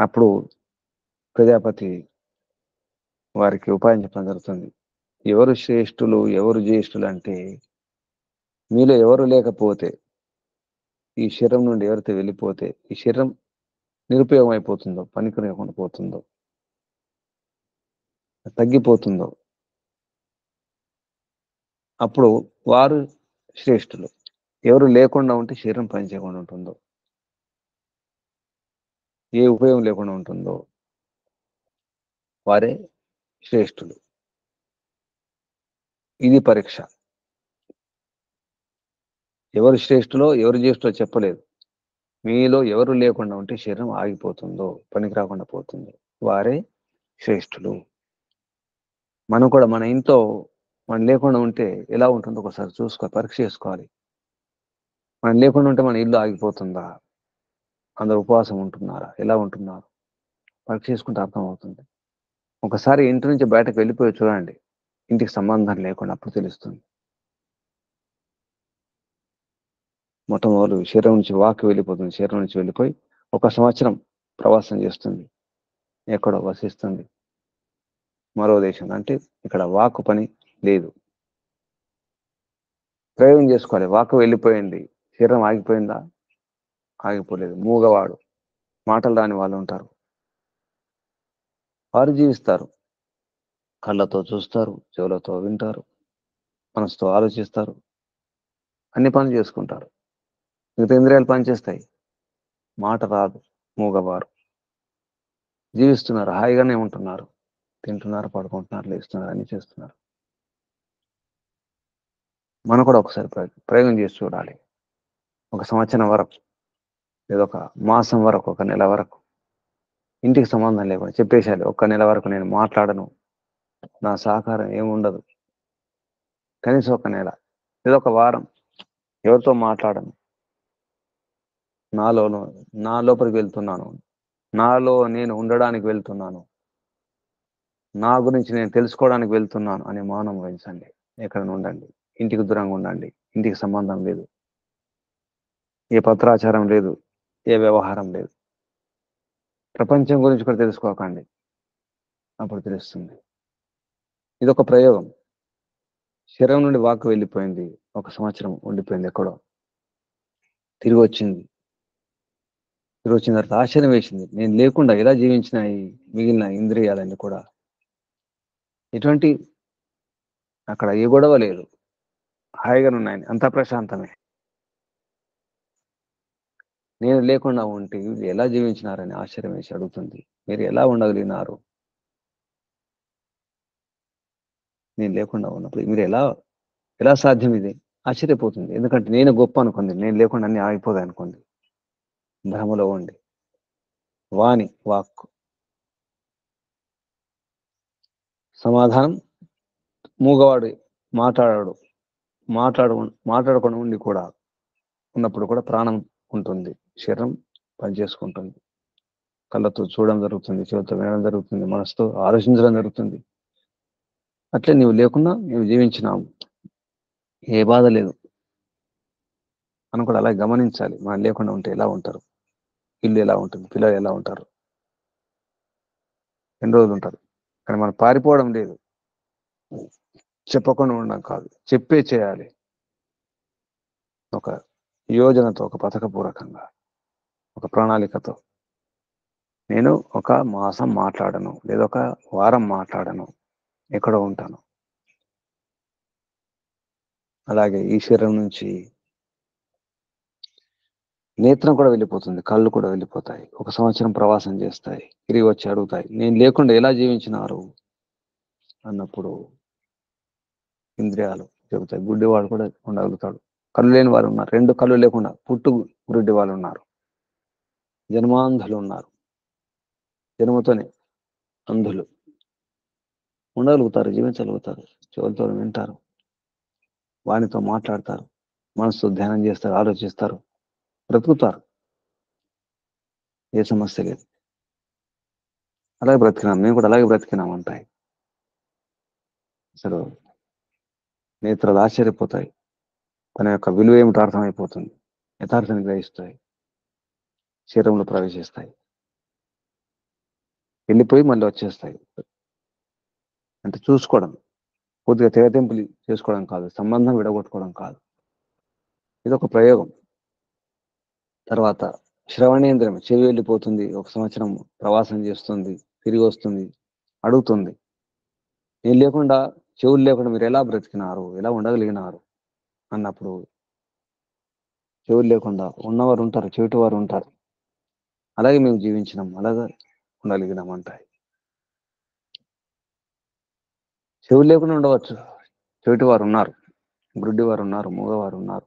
అప్పుడు ప్రజాపతి వారికి ఉపాయం చెప్పడం జరుగుతుంది. ఎవరు శ్రేష్ఠులు, ఎవరు జ్యేష్ఠులు అంటే మీలో ఎవరు లేకపోతే, ఈ శరీరం నుండి ఎవరైతే వెళ్ళిపోతే ఈ శరీరం నిరుపయోగం అయిపోతుందో, పనికి లేకుండా పోతుందో, తగ్గిపోతుందో అప్పుడు వారు శ్రేష్ఠులు. ఎవరు లేకుండా ఉంటే శరీరం పనిచేయకుండా ఉంటుందో, ఏ ఉపయోగం లేకుండా ఉంటుందో వారే శ్రేష్ఠులు. ఇది పరీక్ష. ఎవరు శ్రేష్ఠులో ఎవరు జ్యేష్ఠులో చెప్పలేదు. మీలో ఎవరు లేకుండా ఉంటే శరీరం ఆగిపోతుందో, పనికి రాకుండా పోతుందో వారే శ్రేష్ఠులు. మనం కూడా మన ఇంట్లో మనం లేకుండా ఉంటే ఎలా ఉంటుందో ఒకసారి పరీక్ష చేసుకోవాలి. మనం లేకుండా ఉంటే మన ఇల్లు ఆగిపోతుందా, అందరు ఉపవాసం ఉంటున్నారా, ఎలా ఉంటున్నారు పరీక్ష చేసుకుంటే అర్థమవుతుంది. ఒకసారి ఇంటి నుంచి బయటకు వెళ్ళిపోయి చూడండి, ఇంటికి సంబంధం లేకుండా, అప్పుడు తెలుస్తుంది. మొట్టమొదలు శరీరం నుంచి వాక్ వెళ్ళిపోతుంది. శరీరం నుంచి వెళ్ళిపోయి 1 సంవత్సరం ప్రవాసం చేస్తుంది, ఎక్కడో వసిస్తుంది మరో దేశం. అంటే ఇక్కడ వాక్ పని లేదు. ప్రయోగం చేసుకోవాలి. వాక్ వెళ్ళిపోయింది, శరీరం ఆగిపోయిందా? ఆగిపోలేదు. మూగవాడు, మాటలు రాని వాళ్ళు ఉంటారు, వారు జీవిస్తారు. కళ్ళతో చూస్తారు, చెవులతో వింటారు, మనసుతో ఆలోచిస్తారు, అన్ని పనులు చేసుకుంటారు. మిగతా ఇంద్రియాలు పనిచేస్తాయి. మాట రాదు. మూగవారు జీవిస్తున్నారు, హాయిగానే ఉంటున్నారు, తింటున్నారు, పడుకుంటున్నారు, లేస్తున్నారు, అన్ని చేస్తున్నారు. మనం కూడా ఒకసారి ప్రయోగం చేసి చూడాలి. 1 సంవత్సరం వరకు, లేదా 1 మాసం వరకు, 1 నెల వరకు ఇంటికి సంబంధం లేకుండా చెప్పేశాలి. 1 నెల వరకు నేను మాట్లాడను, నా సహకారం ఏముండదు. కనీసం 1 నెల లేదా 1 వారం ఎవరితో మాట్లాడను. నా లోపలికి వెళ్తున్నాను, నాలో నేను ఉండడానికి వెళ్తున్నాను, నా గురించి నేను తెలుసుకోవడానికి వెళ్తున్నాను అనే మౌనం వహించండి. ఎక్కడ ఉండండి, ఇంటికి దూరంగా ఉండండి. ఇంటికి సంబంధం లేదు, ఏ పత్రాచారం లేదు, ఏ వ్యవహారం లేదు. ప్రపంచం గురించి కూడా తెలుసుకోకండి, అప్పుడు తెలుస్తుంది. ఇదొక ప్రయోగం. శరీరం నుండి వాక్ వెళ్ళిపోయింది, 1 సంవత్సరం ఉండిపోయింది ఎక్కడో, తిరిగి వచ్చింది. తిరిగి వచ్చిన తర్వాత ఆశ్చర్యం వేసింది, నేను లేకుండా ఎలా జీవించినాయి మిగిలిన ఇంద్రియాలన్నీ కూడా. ఎటువంటి అక్కడ ఏ గొడవ లేదు, హాయిగానే ఉన్నాయి, అంతా ప్రశాంతమే. నేను లేకుండా ఉంటే వీళ్ళు ఎలా జీవించినారని ఆశ్చర్యం వేసి అడుగుతుంది. మీరు ఎలా ఉండగలిగినారు నేను లేకుండా ఉన్నప్పుడు? మీరు ఎలా ఎలా సాధ్యం ఇది? ఆశ్చర్యపోతుంది. ఎందుకంటే నేను గొప్ప అనుకుంది, నేను లేకుండా అన్ని ఆగిపోదాయి అనుకుంది. భ్రమలో ఉండి వాణి వాక్ సమాధానం, మూగవాడు మాట్లాడాడు, మాట్లాడకుండా ఉండి కూడా ఉన్నప్పుడు కూడా ప్రాణం ఉంటుంది, శరీరం పనిచేసుకుంటుంది, కళ్ళతో చూడడం జరుగుతుంది, చెవితో వినడం జరుగుతుంది, మనసుతో ఆలోచించడం జరుగుతుంది. అట్లే నీవు లేకుండా నీవు జీవించినావు, ఏ బాధ లేదు. మనం కూడా అలా గమనించాలి. మనం లేకుండా ఉంటే ఎలా ఉంటారు, ఇల్లు ఎలా ఉంటుంది, పిల్లలు ఎలా ఉంటారు, ఎన్ని రోజులు ఉంటారు. కానీ మనం పారిపోవడం లేదు, చెప్పకుండా ఉండడం కాదు, చెప్పే చేయాలి. ఒక యోజనతో, ఒక పథకపూర్వకంగా, ఒక ప్రణాళికతో. నేను 1 మాసం మాట్లాడను, లేదా 1 వారం మాట్లాడను, ఎక్కడో ఉంటాను. అలాగే ఈ శరీరం నుంచి నేత్రం కూడా వెళ్ళిపోతుంది, కళ్ళు కూడా వెళ్ళిపోతాయి, 1 సంవత్సరం ప్రవాసం చేస్తాయి, తిరిగి వచ్చి అడుగుతాయి, నేను లేకుండా ఎలా జీవించినారు అన్నప్పుడు ఇంద్రియాలు చెబుతాయి. గుడ్డివాడు కూడా ఉండగలుగుతాడు. కళ్ళు లేని వారు ఉన్నారు, 2 కళ్ళు లేకుండా పుట్టు గుడ్డి వాళ్ళు ఉన్నారు, జన్మాంధులు ఉన్నారు, జన్మతోనే అంధులు ఉండగలుగుతారు, జీవించగలుగుతారు, చెవులతో వింటారు. వానితో మాట్లాడతారు, మనసుతో ధ్యానం చేస్తారు, ఆలోచిస్తారు, బ్రతుకుతారు. ఏ సమస్య లేదు. అలాగే బ్రతికినాం, మేము కూడా అలాగే బ్రతికినాం అంటాయి. అసలు నేత్రాలు ఆశ్చర్యపోతాయి. తన యొక్క విలువ ఏమిటో అర్థమైపోతుంది. యథార్థాన్ని గ్రహిస్తాయి, శరీరంలో ప్రవేశిస్తాయి, వెళ్ళిపోయి మళ్ళీ వచ్చేస్తాయి. అంటే చూసుకోవడం, పూర్తిగా తెగతింపులు చేసుకోవడం కాదు, సంబంధం విడగొట్టుకోవడం కాదు. ఇది ఒక ప్రయోగం. తర్వాత శ్రవణేంద్రియం, చెవి వెళ్ళిపోతుంది, 1 సంవత్సరం ప్రవాసం చేస్తుంది, తిరిగి వస్తుంది, అడుగుతుంది, నేను లేకుండా, చెవులు లేకుండా మీరు ఎలా బ్రతికినారు, ఎలా ఉండగలిగినారు అన్నప్పుడు, చెవులు లేకుండా ఉన్నవారు ఉంటారు, చెవిటి వారు ఉంటారు. అలాగే మేము జీవించినాం, అలాగే ఉండగలిగినాం అంటాయి. చెవులు లేకుండా ఉండవచ్చు, చెవిటి వారు ఉన్నారు, గుడ్డి వారు ఉన్నారు, మూగవారు ఉన్నారు.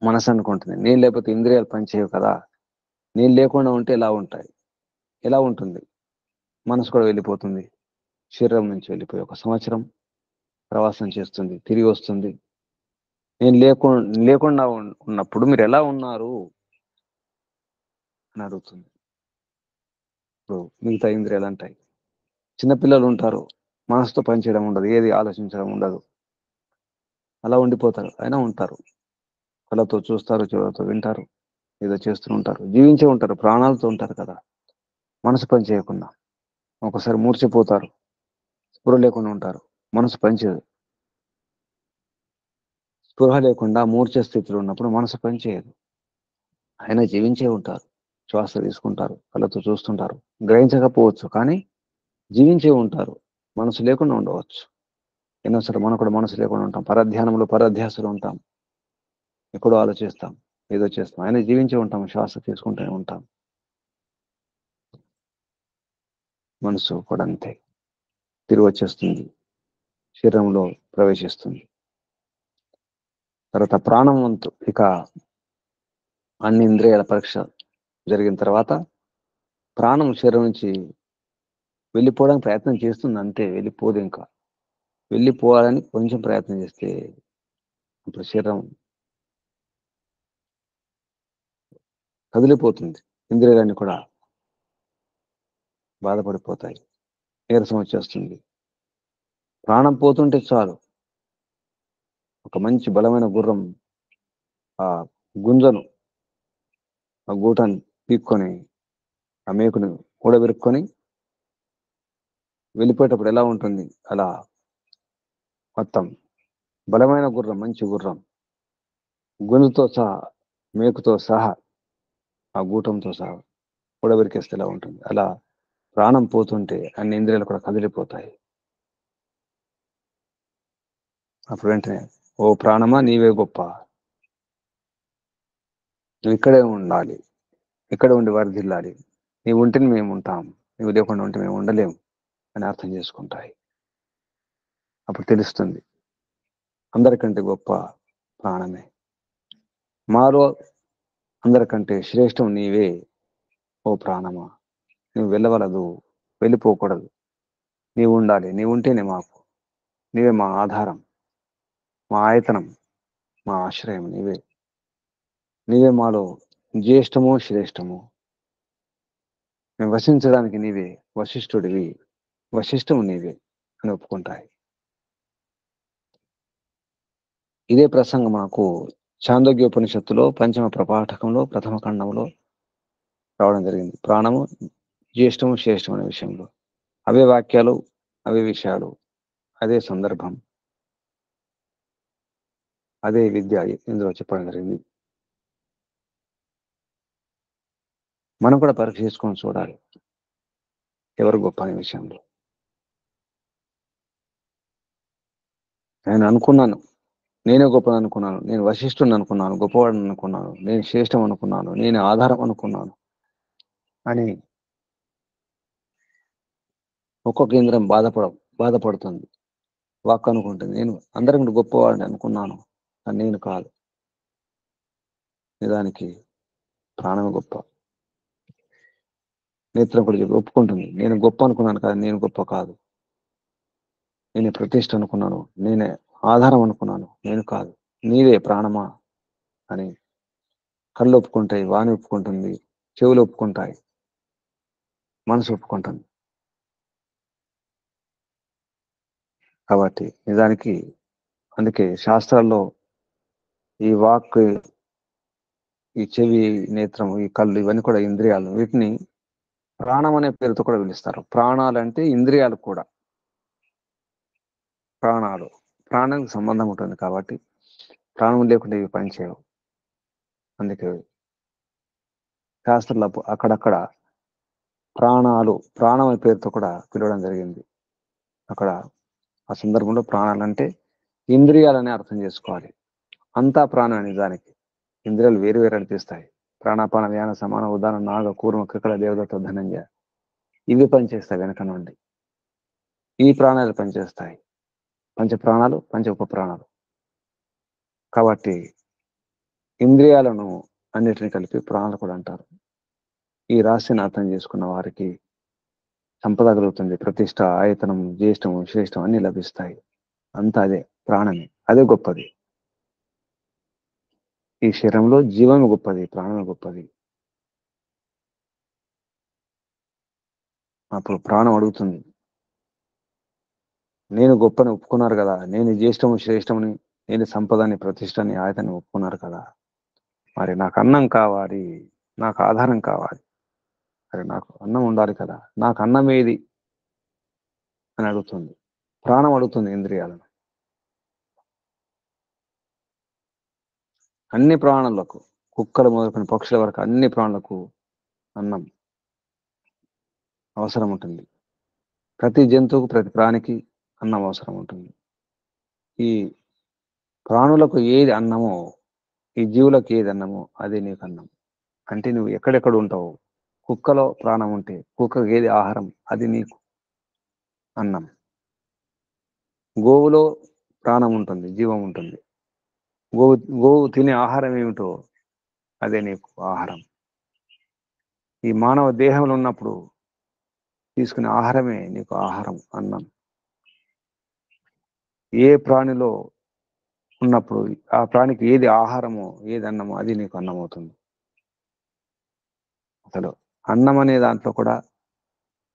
మనసు అనుకుంటుంది, నేను లేకపోతే ఇంద్రియాలు పనిచేయవు కదా, నేను లేకుండా ఉంటే ఎలా ఉంటాయి, ఎలా ఉంటుంది. మనసు కూడా వెళ్ళిపోతుంది, శరీరం నుంచి వెళ్ళిపోయి 1 సంవత్సరం ప్రవాసం చేస్తుంది, తిరిగి వస్తుంది. నేను లేకుండా ఉన్నప్పుడు మీరు ఎలా ఉన్నారు అని అడుగుతుంది. ఇప్పుడు మిగతా ఇంద్రియాలు అంటాయి, చిన్నపిల్లలు ఉంటారు, మనసుతో పనిచేయడం ఉండదు, ఏది ఆలోచించడం ఉండదు, అలా ఉండిపోతారు. అయినా ఉంటారు, కళ్ళతో చూస్తారు, చెవులతో వింటారు, ఏదో చేస్తూ ఉంటారు, జీవించే ఉంటారు, ప్రాణాలతో ఉంటారు కదా. మనసు పని చేయకుండా ఒకసారి మూర్చిపోతారు, స్పృహ లేకుండా ఉంటారు, మనసు పనిచేయదు. స్పృహ లేకుండా మూర్ఛ స్థితిలో ఉన్నప్పుడు మనసు పనిచేయదు. అయినా జీవించే ఉంటారు, శ్వాస తీసుకుంటారు, కళ్ళతో చూస్తుంటారు, గ్రహించకపోవచ్చు కానీ జీవించే ఉంటారు. మనసు లేకుండా ఉండవచ్చు. ఎన్నోసార్లు మనం కూడా మనసు లేకుండా ఉంటాం, పరధ్యానంలో పరధ్యాసలో ఉంటాం, ఎక్కడో ఆలోచిస్తాం, ఏదో చేస్తాం, అయినా జీవించే ఉంటాం, శ్వాస తీసుకుంటూనే ఉంటాం. మనసు కూడా అంతే, తిరిగి వచ్చేస్తుంది, శరీరంలో ప్రవేశిస్తుంది. తర్వాత ప్రాణం వంతు, ఇక అన్ని ఇంద్రియాల పరీక్ష జరిగిన తర్వాత ప్రాణం శరీరం నుంచి వెళ్ళిపోవడానికి ప్రయత్నం చేస్తుంది, అంతే, వెళ్ళిపోదు. ఇంకా వెళ్ళిపోవాలని కొంచెం ప్రయత్నం చేస్తే ఇప్పుడు శరీరం కదిలిపోతుంది, ఇంద్రియాలన్నీ కూడా బాధపడిపోతాయి, నీరసం వచ్చేస్తుంది. ప్రాణం పోతుంటే చాలు, ఒక మంచి బలమైన గుర్రం ఆ గుంజను, ఆ గూటాన్ని పీక్కొని, ఆ మేకును కూడబెరుక్కొని వెళ్ళిపోయేటప్పుడు ఎలా ఉంటుంది, అలా మొత్తం బలమైన గుర్రం, మంచి గుర్రం, గుంజుతో సహా, మేకుతో సహా, ఆ గూటంతో సహా కూడబెరికేస్తే ఎలా ఉంటుంది, అలా ప్రాణం పోతుంటే అన్ని ఇంద్రియాలు కూడా కదిలిపోతాయి. అప్పుడు వెంటనే, ఓ ప్రాణమా నీవే గొప్ప, నువ్వు ఇక్కడే ఉండాలి, ఇక్కడే ఉండి వర్ధిల్లాలి, నీవు ఉంటేనే మేము ఉంటాం, నువ్వు లేకుండా ఉంటే మేము ఉండలేము అని అర్థం చేసుకుంటాయి. అప్పుడు తెలుస్తుంది, అందరికంటే గొప్ప ప్రాణమే, మాలో అందరికంటే శ్రేష్టం నీవే, ఓ ప్రాణమా, నువ్వు వెళ్ళవలదు, వెళ్ళిపోకూడదు, నీవు ఉండాలి, నీవు ఉంటేనే మాకు, నీవే మా ఆధారం, మా ఆయతనం, మా ఆశ్రయం నీవే, నీవే మాలో జ్యేష్టము శ్రేష్టము, మేము వసించడానికి నీవే వశిష్ఠుడివి, వశిష్ఠము నీవే అని ఒప్పుకుంటాయి. ఇదే ప్రసంగం మనకు చాందోగ్యోపనిషత్తులో పంచమ ప్రపాఠకంలో ప్రథమ ఖండంలో రావడం జరిగింది. ప్రాణము జ్యేష్టము శ్రేష్టం అనే విషయంలో అవే వాక్యాలు, అవే విషయాలు, అదే సందర్భం, అదే విద్య ఇందులో చెప్పడం జరిగింది. మనం కూడా పరీక్ష చేసుకొని చూడాలి, ఎవరు గొప్ప అనే విషయంలో. నేను అనుకున్నాను, నేనే గొప్పని అనుకున్నాను, నేను వశిష్ఠుని అనుకున్నాను, గొప్పవాడిని అనుకున్నాను, నేను శ్రేష్టం అనుకున్నాను, నేను ఆధారం అనుకున్నాను అని ఒక్కొక్క ఇంద్రియం బాధపడుతుంది. వాక్ అనుకుంటుంది, నేను అందరికంటే గొప్పవాడిని అనుకున్నాను, అని నేను కాదు. నిజానికి ప్రాణమే గొప్ప. నేత్రం కూడా చెప్పి ఒప్పుకుంటుంది, నేను గొప్ప అనుకున్నాను కాదు, నేను గొప్ప కాదు, నేను ప్రతిష్ట అనుకున్నాను, నేనే ఆధారం అనుకున్నాను, నేను కాదు. నీవే ప్రాణమా అని కళ్ళు ఒప్పుకుంటాయి, వాణి ఒప్పుకుంటుంది, చెవులు ఒప్పుకుంటాయి, మనసు ఒప్పుకుంటుంది. కాబట్టి నిజానికి అందుకే శాస్త్రాల్లో ఈ వాక్, ఈ చెవి, నేత్రం, ఈ కళ్ళు ఇవన్నీ కూడా ఇంద్రియాలు. వీటిని ప్రాణం అనే పేరుతో కూడా పిలుస్తారు. ప్రాణాలు అంటే ఇంద్రియాలు కూడా. ప్రాణాలు, ప్రాణానికి సంబంధం ఉంటుంది కాబట్టి ప్రాణం లేకుండా ఇవి పనిచేయవు. అందుకే శాస్త్రంలో అక్కడక్కడ ప్రాణాలు, ప్రాణం అనే పేరుతో కూడా పిలవడం జరిగింది. అక్కడ ఆ సందర్భంలో ప్రాణాలంటే ఇంద్రియాలని అర్థం చేసుకోవాలి. అంతా ప్రాణం నిజానికి. ఇంద్రియాలు వేరు వేరు అనిపిస్తాయి. ప్రాణాపాన వ్యాన సమాన ఉదాహరణ నాగ కూర్మ క్రికల దేవదత్త ధనంజయ ఇవి పనిచేస్తాయి వెనక నుండి. ఈ ప్రాణాలు పనిచేస్తాయి. పంచ ప్రాణాలు, పంచ ఉప ప్రాణాలు. కాబట్టి ఇంద్రియాలను అన్నిటిని కలిపి ప్రాణాలు కూడా అంటారు. ఈ రహస్యాన్ని అర్థం చేసుకున్న వారికి సంపద కలుగుతుంది, ప్రతిష్ట, ఆయతనం, జ్యేష్టం, శ్రేష్టం అన్ని లభిస్తాయి. అంతా అదే, ప్రాణమే, అదే గొప్పది. ఈ శరీరంలో జీవమే గొప్పది, ప్రాణమే గొప్పది. అప్పుడు ప్రాణం అడుగుతుంది, నేను గొప్పని ఒప్పుకున్నారు కదా, నేను జ్యేష్టము శ్రేష్టమని, నేను సంపదని ప్రతిష్టని ఆయతని ఒప్పుకున్నారు కదా, మరి నాకు అన్నం కావాలి, నాకు ఆధారం కావాలి, మరి నాకు అన్నం ఉండాలి కదా, నాకు అన్నం ఏది అని అడుగుతుంది. ప్రాణం అడుగుతుంది ఇంద్రియాలను. అన్ని ప్రాణులకు, కుక్కలు మొదలుకొని పక్షుల వరకు అన్ని ప్రాణులకు అన్నం అవసరం ఉంటుంది. ప్రతి జంతువుకు, ప్రతి ప్రాణికి అన్నం అవసరం ఉంటుంది. ఈ ప్రాణులకు ఏది అన్నమో, ఈ జీవులకు ఏది అన్నమో అదే నీకు అన్నం. అంటే నువ్వు ఎక్కడెక్కడ ఉంటావు, కుక్కలో ప్రాణం ఉంటే కుక్కకు ఏది ఆహారం అది నీకు అన్నం. గోవులో ప్రాణం ఉంటుంది, జీవం ఉంటుంది. గోవు గోవు తినే ఆహారం ఏమిటో అదే నీకు ఆహారం. ఈ మానవ దేహంలో ఉన్నప్పుడు తీసుకునే ఆహారమే నీకు ఆహారం, అన్నం. ఏ ప్రాణిలో ఉన్నప్పుడు ఆ ప్రాణికి ఏది ఆహారమో, ఏది అన్నమో అది నీకు అన్నం అవుతుంది. అసలు అన్నం అనే దాంట్లో కూడా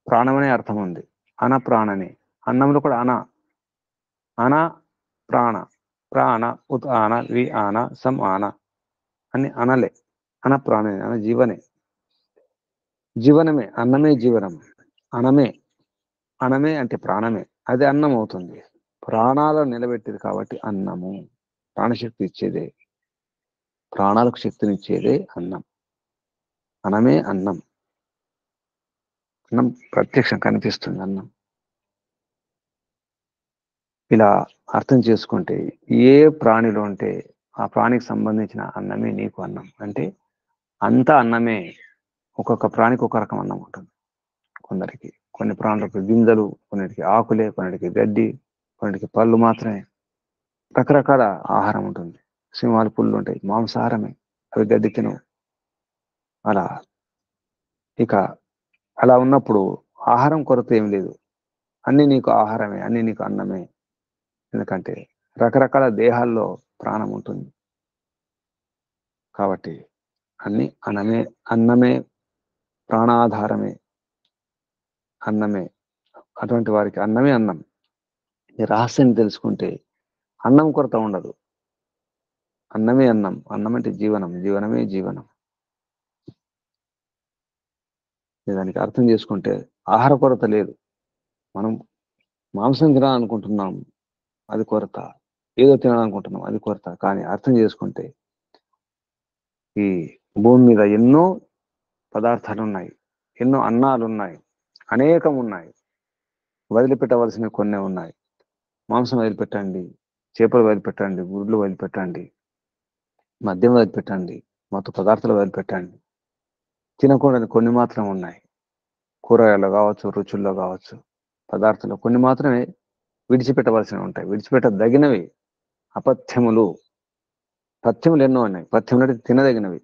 ప్రాణం అనే అర్థం ఉంది. అన ప్రాణని, అన్నంలో కూడా అన, అన ప్రాణ, ప్రాణ ఉత్ ఆన వి ఆన సం ఆన అని అనలే. అన ప్రాణని, అన జీవనే, జీవనమే, అన్నమే జీవనం. అనమే, అనమే అంటే ప్రాణమే, అది అన్నం అవుతుంది. ప్రాణాలను నిలబెట్టేది కాబట్టి అన్నము. ప్రాణశక్తి ఇచ్చేదే, ప్రాణాలకు శక్తినిచ్చేదే అన్నం. అన్నమే అన్నం. అన్నం ప్రత్యక్షం కనిపిస్తుంది అన్నం. ఇలా అర్థం చేసుకుంటే ఏ ప్రాణిలో ఉంటే ఆ ప్రాణికి సంబంధించిన అన్నమే నీకు అన్నం. అంటే అంతా అన్నమే. ఒక్కొక్క ప్రాణికి ఒక రకం అన్నం ఉంటుంది. కొందరికి, కొన్ని ప్రాణులకు గింజలు, కొన్నిటికి ఆకులే, కొన్నిటికి గడ్డి, కొన్నిటికి పళ్ళు మాత్రమే. రకరకాల ఆహారం ఉంటుంది. సింహాలు పుళ్ళు ఉంటాయి, మాంసాహారమే, అవి గడ్డి తినవు. అలా ఇక అలా ఉన్నప్పుడు ఆహారం కొరత ఏం లేదు. అన్ని నీకు ఆహారమే, అన్ని నీకు అన్నమే. ఎందుకంటే రకరకాల దేహాల్లో ప్రాణం ఉంటుంది కాబట్టి అన్ని అన్నమే. అన్నమే ప్రాణాధారమే, అన్నమే. అటువంటి వారికి అన్నమే అన్నం. ఈ రహస్యాన్ని తెలుసుకుంటే అన్నం కొరత ఉండదు. అన్నమే అన్నం, అన్నం అంటే జీవనం, జీవనమే జీవనం. దానికి అర్థం చేసుకుంటే ఆహార కొరత లేదు. మనం మాంసం తినాలనుకుంటున్నాం, అది కొరత. ఏదో తినాలనుకుంటున్నాం, అది కొరత. కానీ అర్థం చేసుకుంటే ఈ భూమి మీద ఎన్నో పదార్థాలు ఉన్నాయి, ఎన్నో అన్నాలు ఉన్నాయి, అనేకం ఉన్నాయి. వదిలిపెట్టవలసినవి కొన్ని ఉన్నాయి. మాంసం వదిలిపెట్టండి, చేపలు వదిలిపెట్టండి, గుడ్లు వదిలిపెట్టండి, మద్యం వదిలిపెట్టండి, మత్తు పదార్థాలు వదిలిపెట్టండి. తినకూడని కొన్ని మాత్రం ఉన్నాయి. కూరగాయలు కావచ్చు, రుచుల్లో కావచ్చు, పదార్థాలు కొన్ని మాత్రమే విడిచిపెట్టవలసినవి ఉంటాయి. విడిచిపెట్టదగినవి అపథ్యములు. పథ్యములు ఎన్నో ఉన్నాయి. పథ్యములు అంటే తినదగినవి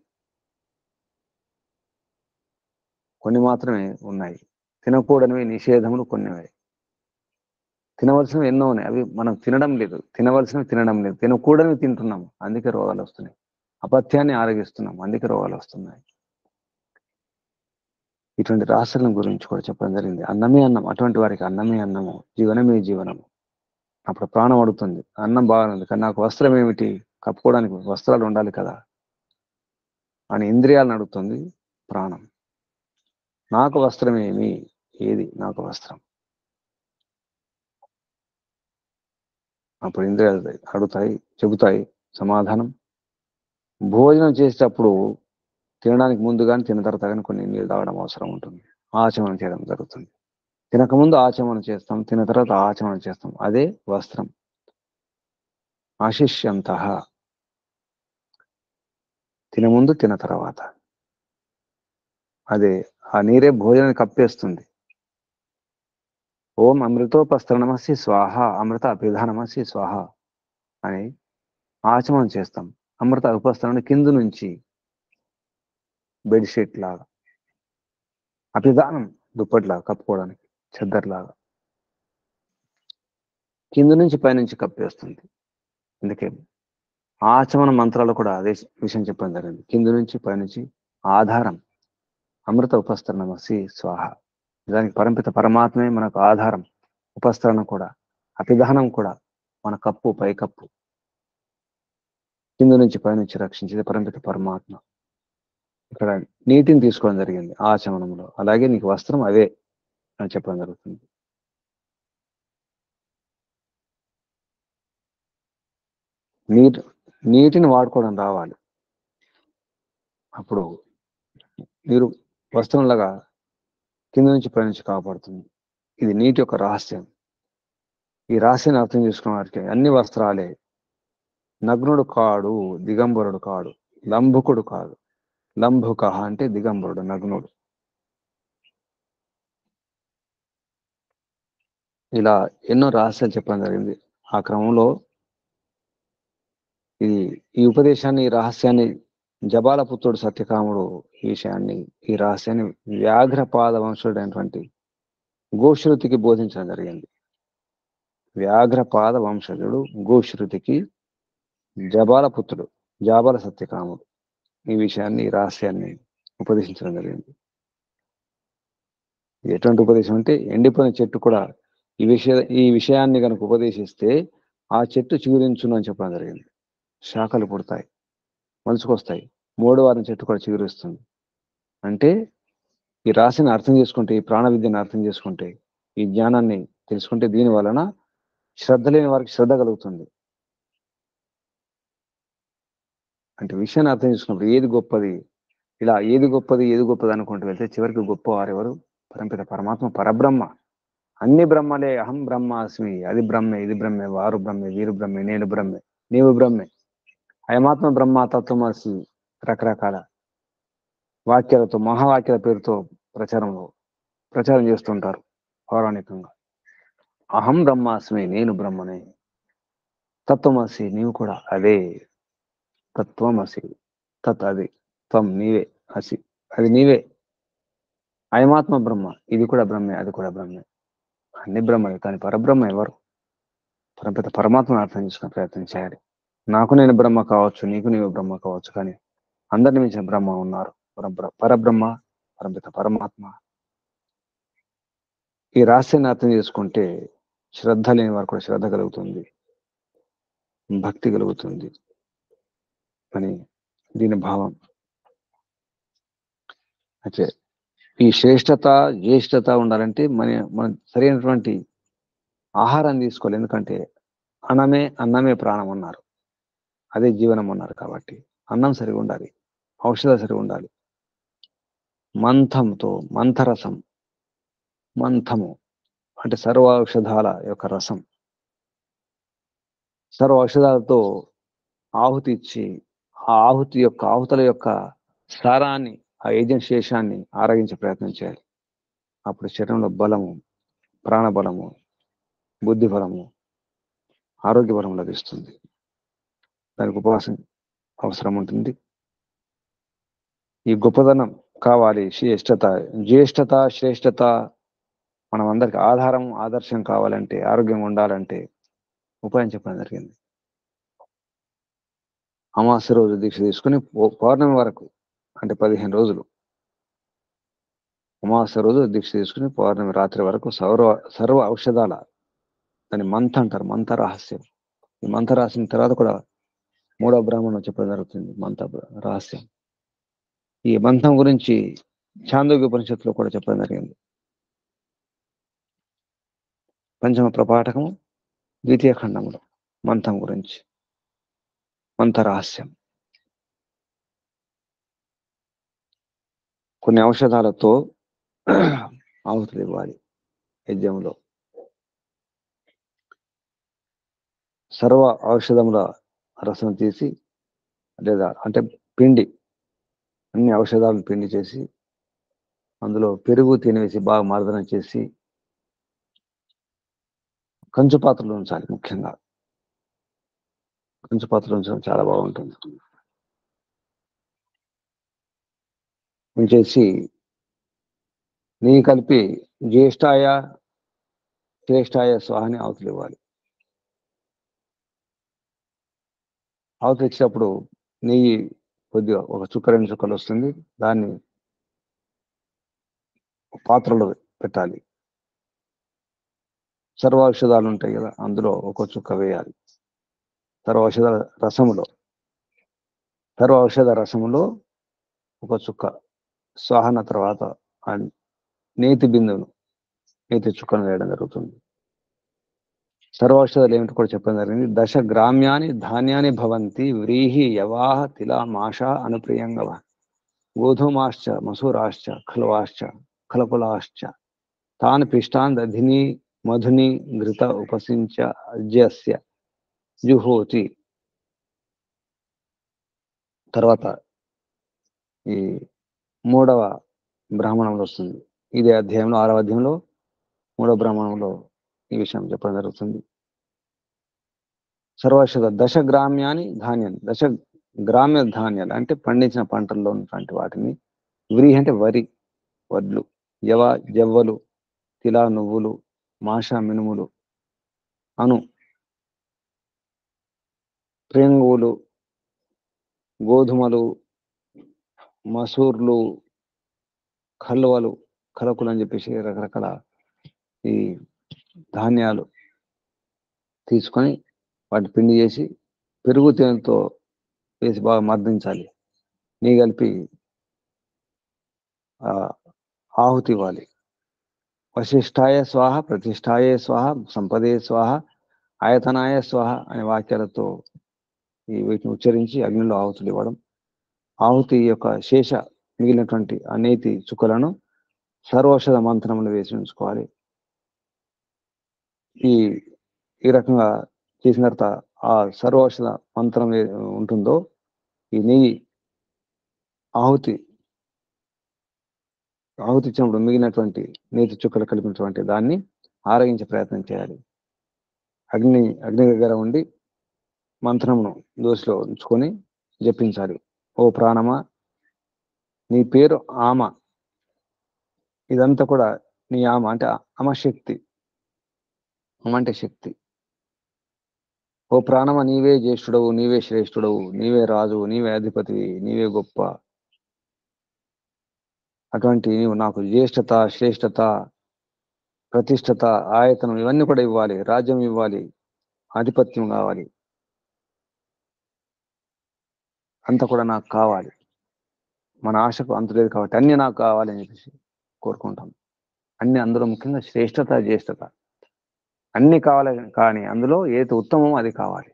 కొన్ని మాత్రమే ఉన్నాయి. తినకూడనివి నిషేధములు కొన్ని. తినవలసినవి ఎన్నో ఉన్నాయి, అవి మనం తినడం లేదు. తినవలసినవి తినడం లేదు, తినకూడనివి తింటున్నాము, అందుకే రోగాలు వస్తున్నాయి. అపథ్యాన్ని ఆరగిస్తున్నాం, అందుకే రోగాలు వస్తున్నాయి. ఇటువంటి రహస్యాల గురించి కూడా చెప్పడం జరిగింది. అన్నమే అన్నం, అటువంటి వారికి అన్నమే అన్నము, జీవనమే జీవనము. అప్పుడు ప్రాణం అడుగుతుంది, అన్నం బాగుంది కానీ నాకు వస్త్రం ఏమిటి, కప్పుకోవడానికి వస్త్రాలు ఉండాలి కదా అని ఇంద్రియాలను అడుగుతుంది ప్రాణం. నాకు వస్త్రం ఏమి, ఏది నాకు వస్త్రం? అప్పుడు ఇంద్రియాలు అడుగుతాయి, చెబుతాయి సమాధానం. భోజనం చేసేటప్పుడు తినడానికి ముందు కానీ తిన్న తర్వాత కానీ కొన్ని నీళ్ళు తాగడం అవసరం ఉంటుంది, ఆచమనం చేయడం జరుగుతుంది. తినకముందు ఆచమనం చేస్తాం, తిన్న తర్వాత ఆచమనం చేస్తాం, అదే వస్త్రం. ఆశిష్యంత, తినముందు తిన్న తర్వాత, అదే ఆ నీరే భోజనాన్ని కప్పేస్తుంది. ఓం అమృతోపస్తరణమసి స్వాహ, అమృత అభిధానమసి స్వాహ అని ఆచమనం చేస్తాం. అమృత ఉపస్తరణ కింద నుంచి బెడ్షీట్ లాగా, అభిధానం దుప్పట్లాగా కప్పుకోవడానికి, చెద్దర్లాగా కింద నుంచి పైనుంచి కప్పేస్తుంది. అందుకే ఆచమన మంత్రాలు కూడా అదే విషయం చెప్పడం జరిగింది. కింద నుంచి పైనుంచి ఆధారం, అమృత ఉపస్తరణమసి స్వాహ. దానికి పరంపిత పరమాత్మే మనకు ఆధారం, ఉపస్తరణ కూడా, అభిధానం కూడా మన కప్పు, పై కప్పు. కింద నుంచి పైనుంచి రక్షించేది పరంపిత పరమాత్మ. ఇక్కడ నీటిని తీసుకోవడం జరిగింది ఆచమనంలో, అలాగే నీకు వస్త్రం అవే అని చెప్పడం జరుగుతుంది. నీటిని వాడుకోవడం రావాలి, అప్పుడు నీరు వస్త్రంలాగా కింద నుంచి పైనుంచి కాపాడుతుంది. ఇది నీటి యొక్క రహస్యం. ఈ రహస్యాన్ని అర్థం చేసుకున్న వారికి అన్ని వస్త్రాలే. నగ్నుడు కాడు, దిగంబరుడు కాడు, లంబుకుడు కాదు. లంబుక అంటే దిగంబరుడు, నగ్నుడు. ఇలా ఎన్నో రహస్యాలు చెప్పడం జరిగింది. ఆ క్రమంలో ఈ ఉపదేశాన్ని, ఈ రహస్యాన్ని జబాల పుత్రుడు సత్యకాముడు ఈ విషయాన్ని, ఈ రహస్యాన్ని వ్యాఘ్రపాద వంశుడైనటువంటి గోశ్రుతికి బోధించడం జరిగింది. వ్యాఘ్రపాద వంశజుడు గోశ్రుతికి జబాల పుత్రుడు, జాబాల సత్యకాముడు ఈ విషయాన్ని, ఈ రహస్యాన్ని ఉపదేశించడం జరిగింది. ఎటువంటి ఉపదేశం అంటే, ఎండిపోయిన చెట్టు కూడా ఈ విషయాన్ని కనుక ఉపదేశిస్తే ఆ చెట్టు చిగురించును అని చెప్పడం జరిగింది. శాఖలు పుడతాయి, మలుచుకొస్తాయి, 3వ వారం చెట్టు కూడా చిగురిస్తుంది. అంటే ఈ రాశిని అర్థం చేసుకుంటే, ఈ ప్రాణ విద్యను అర్థం చేసుకుంటే, ఈ జ్ఞానాన్ని తెలుసుకుంటే, దీని వలన శ్రద్ధ లేని వారికి శ్రద్ధ కలుగుతుంది. అంటే విషయాన్ని అర్థం చేసుకున్నప్పుడు ఏది గొప్పది, ఇలా ఏది గొప్పది ఏది గొప్పది అనుకుంటూ వెళ్తే చివరికి గొప్ప వారెవరు? పరంపిత పరమాత్మ, పరబ్రహ్మ. అన్ని బ్రహ్మలే, అహం బ్రహ్మాస్మి, అది బ్రహ్మే, ఇది బ్రహ్మే, వారు బ్రహ్మే, వీరు బ్రహ్మే, నేను బ్రహ్మే, నీవు బ్రహ్మే, అయమాత్మ బ్రహ్మ, తత్వమసి, రకరకాల వాక్యాలతో, మహావాక్యాల పేరుతో ప్రచారం చేస్తుంటారు పౌరాణికంగా. అహం బ్రహ్మాస్మి, నేను బ్రహ్మనే, తత్వమసి, నీవు కూడా అదే, తత్వమసి, తత్ అది, త్వం నీవే, అసి అది నీవే, అయమాత్మ బ్రహ్మ, ఇది కూడా బ్రహ్మే, అది కూడా బ్రహ్మే, అన్ని బ్రహ్మలే. కానీ పరబ్రహ్మ ఎవరు? పరపిత పరమాత్మను అర్థం చేసుకునే ప్రయత్నం చేయాలి. నాకు నేను బ్రహ్మ కావచ్చు, నీకు నీవు బ్రహ్మ కావచ్చు, కానీ అందరిని మించిన బ్రహ్మ ఉన్నారు, పరబ్రహ్మ, పరపిత పరమాత్మ. ఈ రహస్యాన్ని అర్థం చేసుకుంటే శ్రద్ధ లేని వారు కూడా శ్రద్ధ కలుగుతుంది, భక్తి కలుగుతుంది అని దీని భావం. అయితే ఈ శ్రేష్టత, జ్యేష్ఠత ఉండాలంటే మన సరైనటువంటి ఆహారాన్ని తీసుకోవాలి. ఎందుకంటే అన్నమే ప్రాణం అన్నారు, అదే జీవనం అన్నారు. కాబట్టి అన్నం సరిగా ఉండాలి, ఔషధాలు సరిగా ఉండాలి. మంథంతో, మంథరసం, మంథము అంటే సర్వ ఔషధాల యొక్క రసం, సర్వ ఔషధాలతో ఆహుతి ఇచ్చి ఆ ఆహుతుల యొక్క సారాన్ని, ఆ ఏజెంట్ శేషాన్ని ఆరగించే ప్రయత్నం చేయాలి. అప్పుడు శరీరంలో బలము, ప్రాణబలము, బుద్ధి బలము, ఆరోగ్య బలం లభిస్తుంది. దానికి ఉపవాసం అవసరం ఉంటుంది. ఈ గొప్పదనం కావాలి, జ్యేష్ఠత, శ్రేష్టత మనం అందరికి ఆధారం ఆదర్శం కావాలంటే, ఆరోగ్యంగా ఉండాలంటే ఉపాయం చెప్పడం జరిగింది. అమావాస్య రోజు దీక్ష తీసుకుని పౌర్ణమి వరకు, అంటే 15 రోజులు అమావాస్య రోజు దీక్ష తీసుకుని పౌర్ణమి రాత్రి వరకు సర్వ ఔషధాల, దాన్ని మంత అంటారు, మంత రహస్యం. ఈ మంత రహస్యం తర్వాత కూడా మూడో బ్రాహ్మణం చెప్పడం జరుగుతుంది, మంత రహస్యం. ఈ మంత్రం గురించి చాందోగ్య ఉపనిషత్తులో కూడా చెప్పడం జరిగింది. పంచమ ప్రపాఠకము ద్వితీయ ఖండంలో మంత్రం గురించి, మంత రహస్యం. కొన్ని ఔషధాలతో ఆహుతులు ఇవ్వాలి యజ్ఞంలో. సర్వ ఔషధముల రసం తీసి, లేదా అంటే పిండి, అన్ని ఔషధాలను పిండి చేసి అందులో పెరుగు తినేసి బాగా మర్దన చేసి కంచు పాత్రలో ఉంచాలి. ముఖ్యంగా కంచు పాత్రలో ఉంచడం చాలా బాగుంటుంది. ఉంచేసి నెయ్యి కలిపి జ్యేష్ఠాయ శ్రేష్ఠాయ స్వాహని ఆవుతులు ఇవ్వాలి. ఆవుతులు ఇచ్చినప్పుడు నెయ్యి కొద్దిగా ఒక చుక్క 2 చుక్కలు వస్తుంది, దాన్ని పాత్రలో పెట్టాలి. సర్వ ఔషధాలు ఉంటాయి కదా, అందులో ఒక చుక్క వేయాలి. సర్వ ఔషధ రసములో ఒక చుక్క స్వాహన తర్వాత ఆ నేతి బిందువును, నేతి చుక్కను వేయడం జరుగుతుంది. సర్వౌషధాలు ఏమిటి కూడా చెప్పడం జరిగింది. 10 గ్రామ్యాని ధాన్యాన్ని భవంతి వ్రీహి యవాహ తిలా మాష అనుప్రియంగవ గోధుమాశ్చ మసూరాశ్చ ఖల్వాశ్చ ఖలకులాశ్చ తాన్ పిష్టాన్ దధిని మధుని ఘృత ఉపసించ అజ్యస్య జుహోతి. తర్వాత ఈ 3వ బ్రాహ్మణంలో వస్తుంది. ఇదే అధ్యాయంలో 6వ అధ్యాయంలో 3వ బ్రాహ్మణంలో ఈ విషయం చెప్పడం జరుగుతుంది. సర్వౌషధ 10 గ్రామ్యాని ధాన్యాన్ని, 10 గ్రామ్య ధాన్యాలు అంటే పండించిన పంటల్లో ఉన్నటువంటి వాటిని, వ్రీహి అంటే వరి, వడ్లు, యవ జవ్వలు, తిలా నువ్వులు, మాష మినుములు, అను ప్రేంగులు, గోధుమలు, మసూర్లు, కల్వలు, కలకులు అని చెప్పేసి రకరకాల ఈ ధాన్యాలు తీసుకొని వాటి పిండి చేసి పెరుగు తేనెతో వేసి బాగా మర్దించాలి. నీ కలిపి ఆహుతి ఇవ్వాలి. వశిష్ఠాయ స్వాహ, ప్రతిష్టాయే స్వాహ, సంపదే స్వాహ, ఆయతనాయ స్వాహ అనే వాక్యాలతో వీటిని ఉచ్చరించి అగ్నిలో ఆహుతులు ఇవ్వడం. ఆహుతి యొక్క శేష మిగిలినటువంటి ఆ నేతి చుక్కలను సర్వౌషధ మంత్రములు వేసి ఉంచుకోవాలి. ఈ రకంగా చేసిన తర్వాత ఆ సర్వౌషధ మంత్రం ఉంటుందో, ఈ నెయ్యి ఆహుతి ఇచ్చినప్పుడు మిగిలినటువంటి నేతి చుక్కలు కలిపినటువంటి దాన్ని ఆరగించే ప్రయత్నం చేయాలి. అగ్ని దగ్గర ఉండి మంత్రమును దోశలో ఉంచుకొని జపించాలి. ఓ ప్రాణమా, నీ పేరు ఆమ, ఇదంతా కూడా నీ ఆమ అంటే అమశక్తి, అమ అంటే శక్తి. ఓ ప్రాణమ, నీవే జ్యేష్ఠుడవు, నీవే శ్రేష్ఠుడవు, నీవే రాజు, నీవే అధిపతివి, నీవే గొప్ప. అటువంటి నీవు నాకు జ్యేష్ఠత, శ్రేష్ఠత, ప్రతిష్టత, ఆయతనం ఇవన్నీ కూడా ఇవ్వాలి. రాజ్యం ఇవ్వాలి, ఆధిపత్యం కావాలి, అంత కూడా నాకు కావాలి. మన ఆశకు అంత లేదు కాబట్టి అన్ని నాకు కావాలని చెప్పేసి కోరుకుంటాం. అన్ని, అందులో ముఖ్యంగా శ్రేష్ఠత, జ్యేష్ఠత అన్ని కావాలి. కానీ అందులో ఏది ఉత్తమమో అది కావాలి,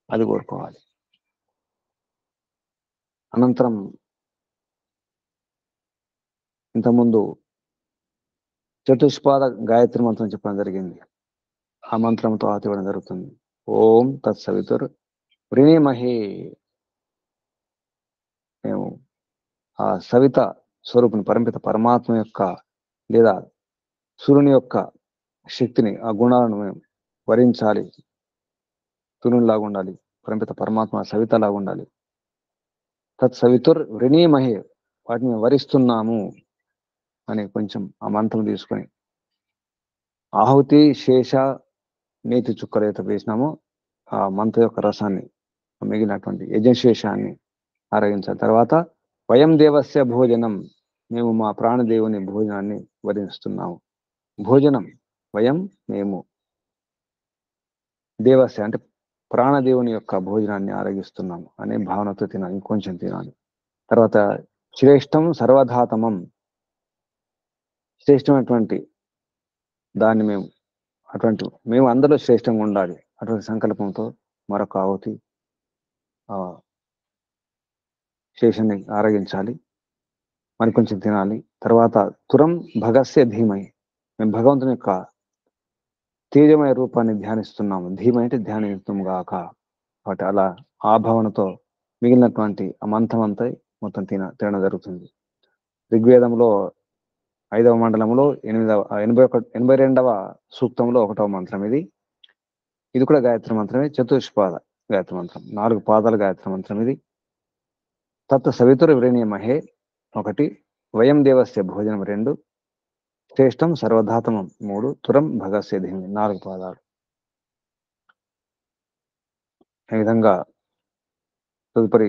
అది కోరుకోవాలి. అనంతరం ఇంతకుముందు చతుష్పాద గాయత్రి మంత్రం చెప్పడం జరిగింది. ఆ మంత్రంతో ఆహుతి ఇవ్వడం జరుగుతుంది. ఓం తత్సవితుర్ వృణీమహే. మేము ఆ సవిత స్వరూపుని, పరమిత పరమాత్మ యొక్క లేదా సూర్యుని యొక్క శక్తిని, ఆ గుణాలను మేము వరించాలి. సూర్యునిలాగా ఉండాలి, పరమిత పరమాత్మ సవితలాగా ఉండాలి. తత్సవితుర్ వృణీమహే, వాటిని వరిస్తున్నాము అని కొంచెం ఆ మంత్రం తీసుకొని ఆహుతి శేష నేతి చుక్కలు అయితే వేసినామో ఆ మంత్ర యొక్క రసాన్ని మిగిలినటువంటి యజ్ఞశేషాన్ని ఆరగించాలి. తర్వాత వయం దేవస్య భోజనం, మేము మా ప్రాణదేవుని భోజనాన్ని వరిస్తున్నాము. భోజనం వయం మేము, దేవస్య అంటే ప్రాణదేవుని యొక్క భోజనాన్ని ఆరగిస్తున్నాము అనే భావనతో తినాలి. ఇంకొంచెం తినాలి. తర్వాత శ్రేష్టం సర్వధాతమం, శ్రేష్టమైనటువంటి దాన్ని మేము అందరూ శ్రేష్టంగా ఉండాలి అటువంటి సంకల్పంతో మరొక ఆహుతి ఆ శేషాన్ని ఆరగించాలి. మరి కొంచెం తినాలి. తర్వాత తురం భగస్య ధీమై, మేము భగవంతుని యొక్క తేజమయ రూపాన్ని ధ్యానిస్తున్నాము. ధీమై అంటే ధ్యానిస్తాం గాక. కాబట్టి అలా ఆ భావనతో మిగిలినటువంటి ఆ మంత్రం అంతా మొత్తం తినడం జరుగుతుంది. ఋగ్వేదంలో 5వ మండలంలో 82వ సూక్తంలో 1వ మంత్రం ఇది. ఇది కూడా గాయత్రి మంత్రమే. చతుష్పాద గాయత్రి మంత్రం, 4 పాదాల గాయత్రి మంత్రం ఇది. తత్ సవితుర్ విరణీయమహే 1, వయం దేవస్య భోజనం 2, శ్రేష్టం సర్వధాతమం 3, తురం భగస్య ధీమై 4 పాదాలు. ఈ విధంగా తదుపరి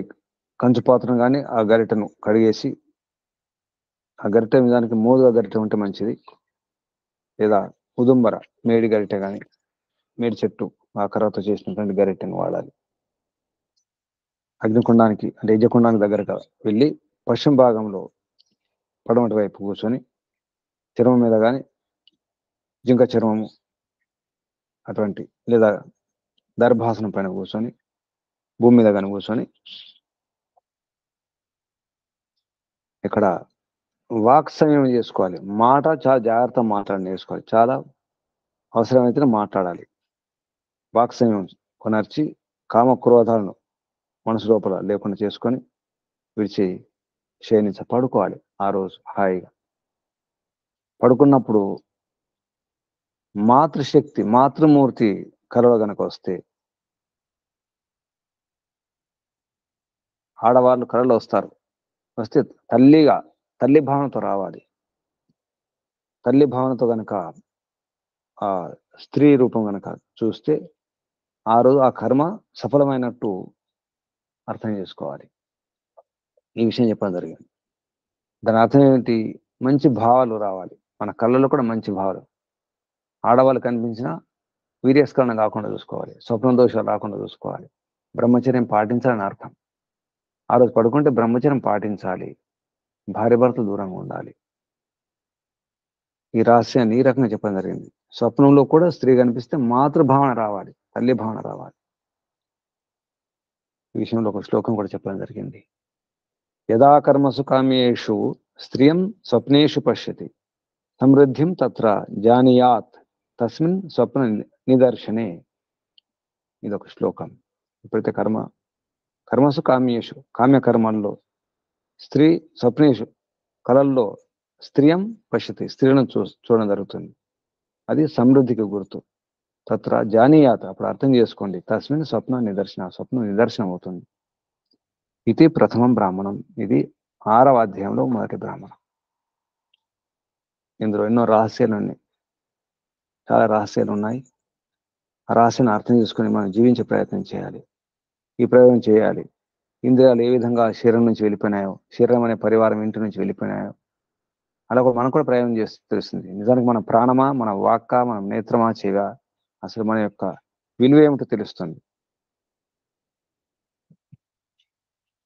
కంచు పాత్రను కానీ ఆ గరిటను కడిగేసి, ఆ గరిటె దానికి మోదుగా గరిటె ఉంటే మంచిది, లేదా ఉదుంబర మేడి గరిటె కానీ, మేడి చెట్టు ఆకరాతో చేసినటువంటి గరిటెను వాడాలి. అగ్నికుండానికి అంటే యజ్ఞకుండానికి దగ్గరగా వెళ్ళి పశ్చిమ భాగంలో పడమటి వైపు కూర్చొని చర్మం మీద కానీ, జింక చర్మము అటువంటి లేదా దర్భాసనం పైన కూర్చొని, భూమి మీద కానీ కూర్చొని ఇక్కడ వాక్ సంయమం చేసుకోవాలి. మాట చాలా జాగ్రత్త మాట్లాడి నేర్చుకోవాలి. చాలా అవసరమైతే మాట్లాడాలి. వాక్ సంయమం కొనర్చి కామ క్రోధాలను మనసు లోపల లేకుండా చేసుకొని విడిచి పడుకోవాలి. ఆ రోజు హాయిగా పడుకున్నప్పుడు మాతృశక్తి మాతృమూర్తి కలలో గనక వస్తే, ఆడవాళ్ళు కలలో వస్తారు, వస్తే తల్లి భావనతో రావాలి. తల్లి భావనతో గనక ఆ స్త్రీ రూపం గనక చూస్తే ఆ రోజు ఆ కర్మ సఫలమైనట్టు అర్థం చేసుకోవాలి. ఈ విషయం చెప్పడం జరిగింది. దాని అర్థం ఏమిటి? మంచి భావాలు రావాలి మన కళ్ళలో కూడా. మంచి భావాలు ఆడవాళ్ళు కనిపించినా వీర్యస్కరణ కాకుండా చూసుకోవాలి. స్వప్న దోషాలు రాకుండా చూసుకోవాలి. బ్రహ్మచర్యం పాటించాలని అర్థం. ఆ రోజు పడుకుంటే బ్రహ్మచర్యం పాటించాలి. భార్య భర్త దూరంగా ఉండాలి. ఈ రహస్యాన్ని ఈ రకంగా చెప్పడం జరిగింది. స్వప్నంలో కూడా స్త్రీ కనిపిస్తే మాతృభావన రావాలి, తల్లి భావన రావాలి. ఈ విషయంలో ఒక శ్లోకం కూడా చెప్పడం జరిగింది. యదా కర్మసు కామ్యేషు స్త్రియం స్వప్నేషు పశ్యతి సమృద్ధిం తత్ర జానీయాత్ తస్మిన్ స్వప్న నిదర్శనే. ఇది ఒక శ్లోకం. ఎప్పుడైతే కర్మసు కామ్యేషు, కామ్య కర్మల్లో, స్త్రీ స్వప్నేషు కళల్లో స్త్రియం పశ్యతి, స్త్రీలను చూడడం జరుగుతుంది. అది సమృద్ధికి గుర్తు. తత్ర జానీయాత్, అప్పుడు అర్థం చేసుకోండి, తస్మిన్ స్వప్న నిదర్శనం అవుతుంది. ఇది ప్రథమం బ్రాహ్మణం. ఇది 6వ అధ్యాయంలో మొదటి బ్రాహ్మణం. ఇందులో ఎన్నో రహస్యాలు ఉన్నాయి, చాలా రహస్యాలు ఉన్నాయి. ఆ రహస్యాన్ని అర్థం చేసుకుని మనం జీవించే ప్రయత్నం చేయాలి. ఈ ప్రయోగం చేయాలి. ఇంద్రియాలు ఏ విధంగా శరీరం నుంచి వెళ్ళిపోయినాయో, శరీరం అనే పరివారం ఇంటి నుంచి వెళ్ళిపోయినాయో, అలా కూడా మనం కూడా ప్రయోగం చేస్తే తెలుస్తుంది. నిజానికి మన ప్రాణమా, మన వాక్క, మన నేత్రమా, చెవా, అసలు మన యొక్క విలువ ఏమిటో తెలుస్తుంది.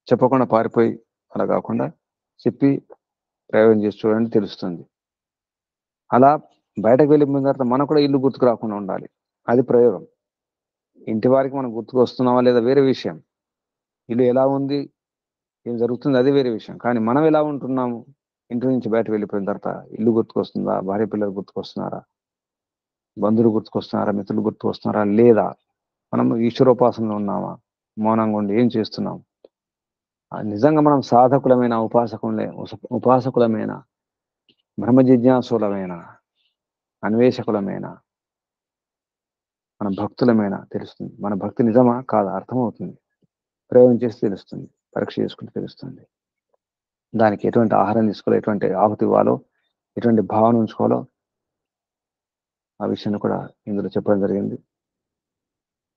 చెప్పకుండా పారిపోయి అలా కాకుండా చెప్పి ప్రయోగం చేసి చూడండి, తెలుస్తుంది. అలా బయటకు వెళ్ళిపోయిన తర్వాత మనకు కూడా ఇల్లు గుర్తుకు రాకుండా ఉండాలి. అది ప్రయోగం. ఇంటి వారికి మనం గుర్తుకు వస్తున్నామా లేదా వేరే విషయం. ఇల్లు ఎలా ఉంది, ఏం జరుగుతుంది, అది వేరే విషయం. కానీ మనం ఎలా ఉంటున్నాము, ఇంటి నుంచి బయటకు వెళ్ళిపోయిన తర్వాత ఇల్లు గుర్తుకొస్తుందా, భార్య పిల్లలు గుర్తుకొస్తున్నారా, బంధువులు గుర్తుకొస్తున్నారా, మిత్రులు గుర్తుకొస్తున్నారా, లేదా మనం ఈశ్వరోపాసనలో ఉన్నామా, మౌనంగా ఉండి ఏం చేస్తున్నాం. నిజంగా మనం సాధకులమైన ఉపాసకులమైన బ్రహ్మ జిజ్ఞాసులమైన అన్వేషకులమైన మన భక్తులమైన తెలుస్తుంది. మన భక్తి నిజమా కాదా అర్థమవుతుంది. ప్రయోగం చేసి తెలుస్తుంది, పరీక్ష చేసుకుంటే తెలుస్తుంది. దానికి ఎటువంటి ఆహారం తీసుకోవాలో, ఎటువంటి ఆహుతి ఇవ్వాలో, ఎటువంటి భావన ఉంచుకోవాలో ఆ విషయాన్ని కూడా ఇందులో చెప్పడం జరిగింది.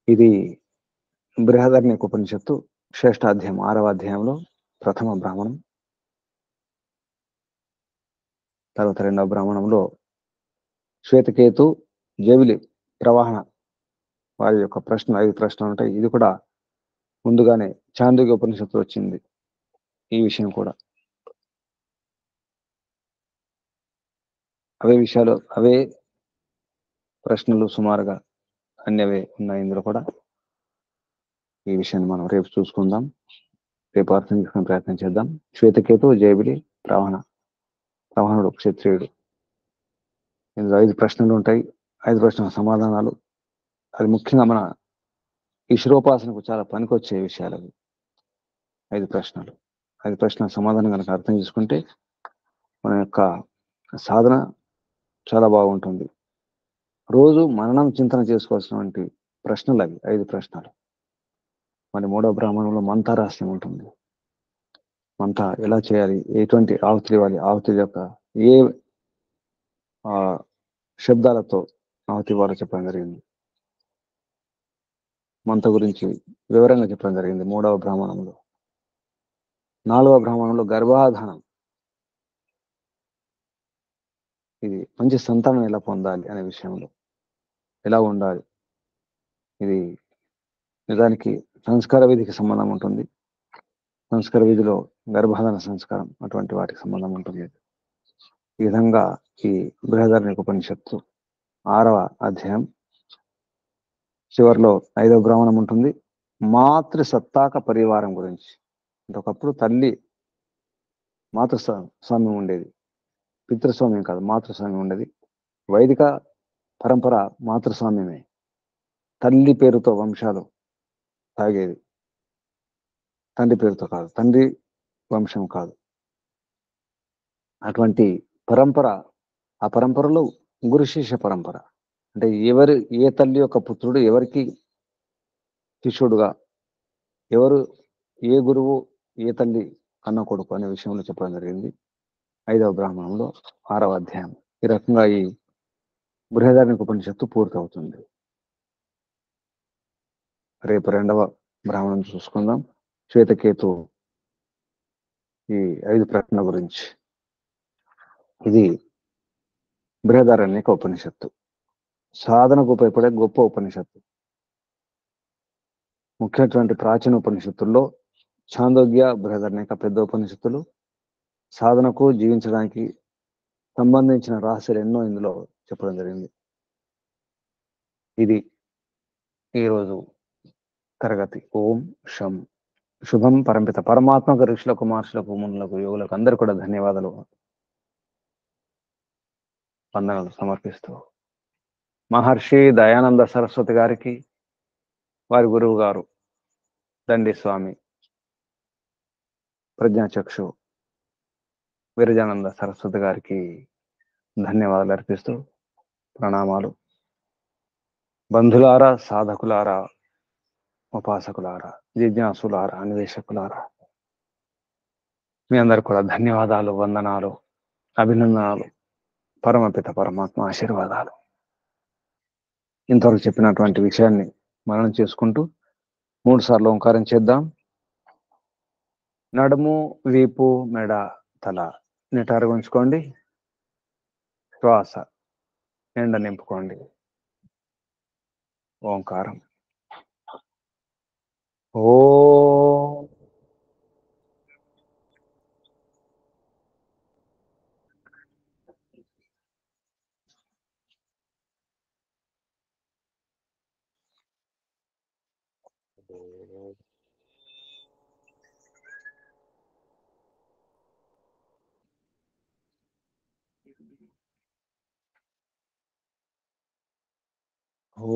ఇది బృహదారణ్యక ఉపనిషత్తు శ్రేష్ఠాధ్యాయం 6వ అధ్యాయంలో ప్రథమ బ్రాహ్మణం. తర్వాత 2వ బ్రాహ్మణంలో శ్వేతకేతు జవిలి ప్రవాహన వారి యొక్క ప్రశ్నలు 5 ప్రశ్నలు ఉంటాయి. ఇది కూడా ముందుగానే చాంద్రోగ్య ఉపనిషత్తు వచ్చింది. ఈ విషయం కూడా అవే విషయాలు, అవే ప్రశ్నలు సుమారుగా అన్ని అవే ఉన్నాయి ఇందులో కూడా. ఈ విషయాన్ని మనం రేపు చూసుకుందాం. రేపు అర్థం చేసుకునే ప్రయత్నం చేద్దాం. శ్వేతకేతు జయబిలి ప్రవహనుడు క్షత్రియుడు. ఇందులో 5 ప్రశ్నలు ఉంటాయి. 5 ప్రశ్నల సమాధానాలు. అది ముఖ్యంగా మన ఈశ్వరోపాసనకు చాలా పనికొచ్చే విషయాలు అవి. 5 ప్రశ్నలు. 5 ప్రశ్నల సమాధానం కనుక అర్థం చేసుకుంటే మన యొక్క సాధన చాలా బాగుంటుంది. రోజు మననం చింతన చేసుకోవాల్సినటువంటి ప్రశ్నలు అవి 5 ప్రశ్నలు. మరి 3వ బ్రాహ్మణంలో మంత్రరహస్యం ఉంటుంది. మంత ఎలా చేయాలి, ఎటువంటి ఆహుతులు ఇవ్వాలి, ఆహుతుల యొక్క ఏ శబ్దాలతో ఆహుతి ఇవ్వాలో చెప్పడం జరిగింది. మంత గురించి వివరంగా చెప్పడం జరిగింది 3వ బ్రాహ్మణంలో. 4వ బ్రాహ్మణంలో గర్భాధానం, ఇది మంచి సంతానం ఎలా పొందాలి అనే విషయంలో, ఎలా ఉండాలి, ఇది నిజానికి సంస్కార విధికి సంబంధం ఉంటుంది. సంస్కార విధిలో గర్భాధాన సంస్కారం అటువంటి వాటికి సంబంధం ఉంటుంది. ఈ విధంగా ఈ బృహదారణ్యక ఉపనిషత్తు 6వ అధ్యాయం చివరిలో 5వ బ్రాహ్మణం ఉంటుంది. మాతృసత్తాక పరివారం గురించి. అంటే ఒకప్పుడు తల్లి మాతృస్వామ్యం ఉండేది, పితృస్వామ్యం కాదు, మాతృస్వామ్యం ఉండేది. వైదిక పరంపర మాతృస్వామ్యమే. తల్లి పేరుతో వంశాలు సాగేది, తండ్రి పేరుతో కాదు, తండ్రి వంశం కాదు. అటువంటి పరంపర, ఆ పరంపరలో గురు శిష్య పరంపర. అంటే ఏ తల్లి యొక్క పుత్రుడు ఎవరికి శిష్యుడుగా, ఎవరు ఏ గురువు ఏ తల్లి కన్న కొడుకు అనే విషయంలో చెప్పడం జరిగింది 5వ బ్రాహ్మణంలో 6వ అధ్యాయం. ఈ రకంగా ఈ బృహదారణ్యక ఉపనిషత్తు పూర్తవుతుంది. రేపు 2వ బ్రాహ్మణం చూసుకుందాం. శ్వేతకేతు ఈ 5 ప్రశ్నల గురించి. ఇది బృహదారణ్యక ఉపనిషత్తు, సాధనకు ఉపయోగపడే గొప్ప ఉపనిషత్తు. ముఖ్యమైనటువంటి ప్రాచీన ఉపనిషత్తుల్లో చాందోగ్య, బృహదారణ్యక పెద్ద ఉపనిషత్తులు. సాధనకు జీవించడానికి సంబంధించిన రహస్యాలు ఎన్నో ఇందులో చెప్పడం జరిగింది. ఇది ఈరోజు తరగతి. ఓం శం శుభం. పరంపిత పరమాత్మక ఋషులకు, మహర్షులకు, మునులకు, యోగులకు అందరూ కూడా ధన్యవాదాలు, వందనాలు సమర్పిస్తూ మహర్షి దయానంద సరస్వతి గారికి, వారి గురువు గారు దండి స్వామి ప్రజ్ఞాచక్షు విరజానంద సరస్వతి గారికి ధన్యవాదాలు అర్పిస్తూ ప్రణామాలు. బంధులారా, సాధకులారా, ఉపాసకులారా, జిజ్ఞాసులారా, అన్వేషకులారా, మీ అందరు కూడా ధన్యవాదాలు, వందనాలు, అభినందనాలు, పరమపిత పరమాత్మ ఆశీర్వాదాలు. ఇంతవరకు చెప్పినటువంటి విషయాన్ని మననం చేసుకుంటూ 3 సార్లు ఓంకారం చేద్దాం. నడుము, వీపు, మెడ, తల నిటారుగా ఉంచుకోండి. శ్వాస ఎండ నింపుకోండి. ఓంకారం. ఓ ఓ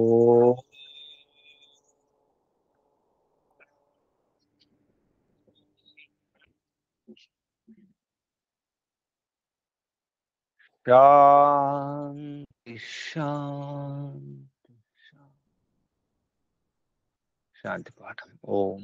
శాంతి శాంతి శాంతి పాఠం. ఓం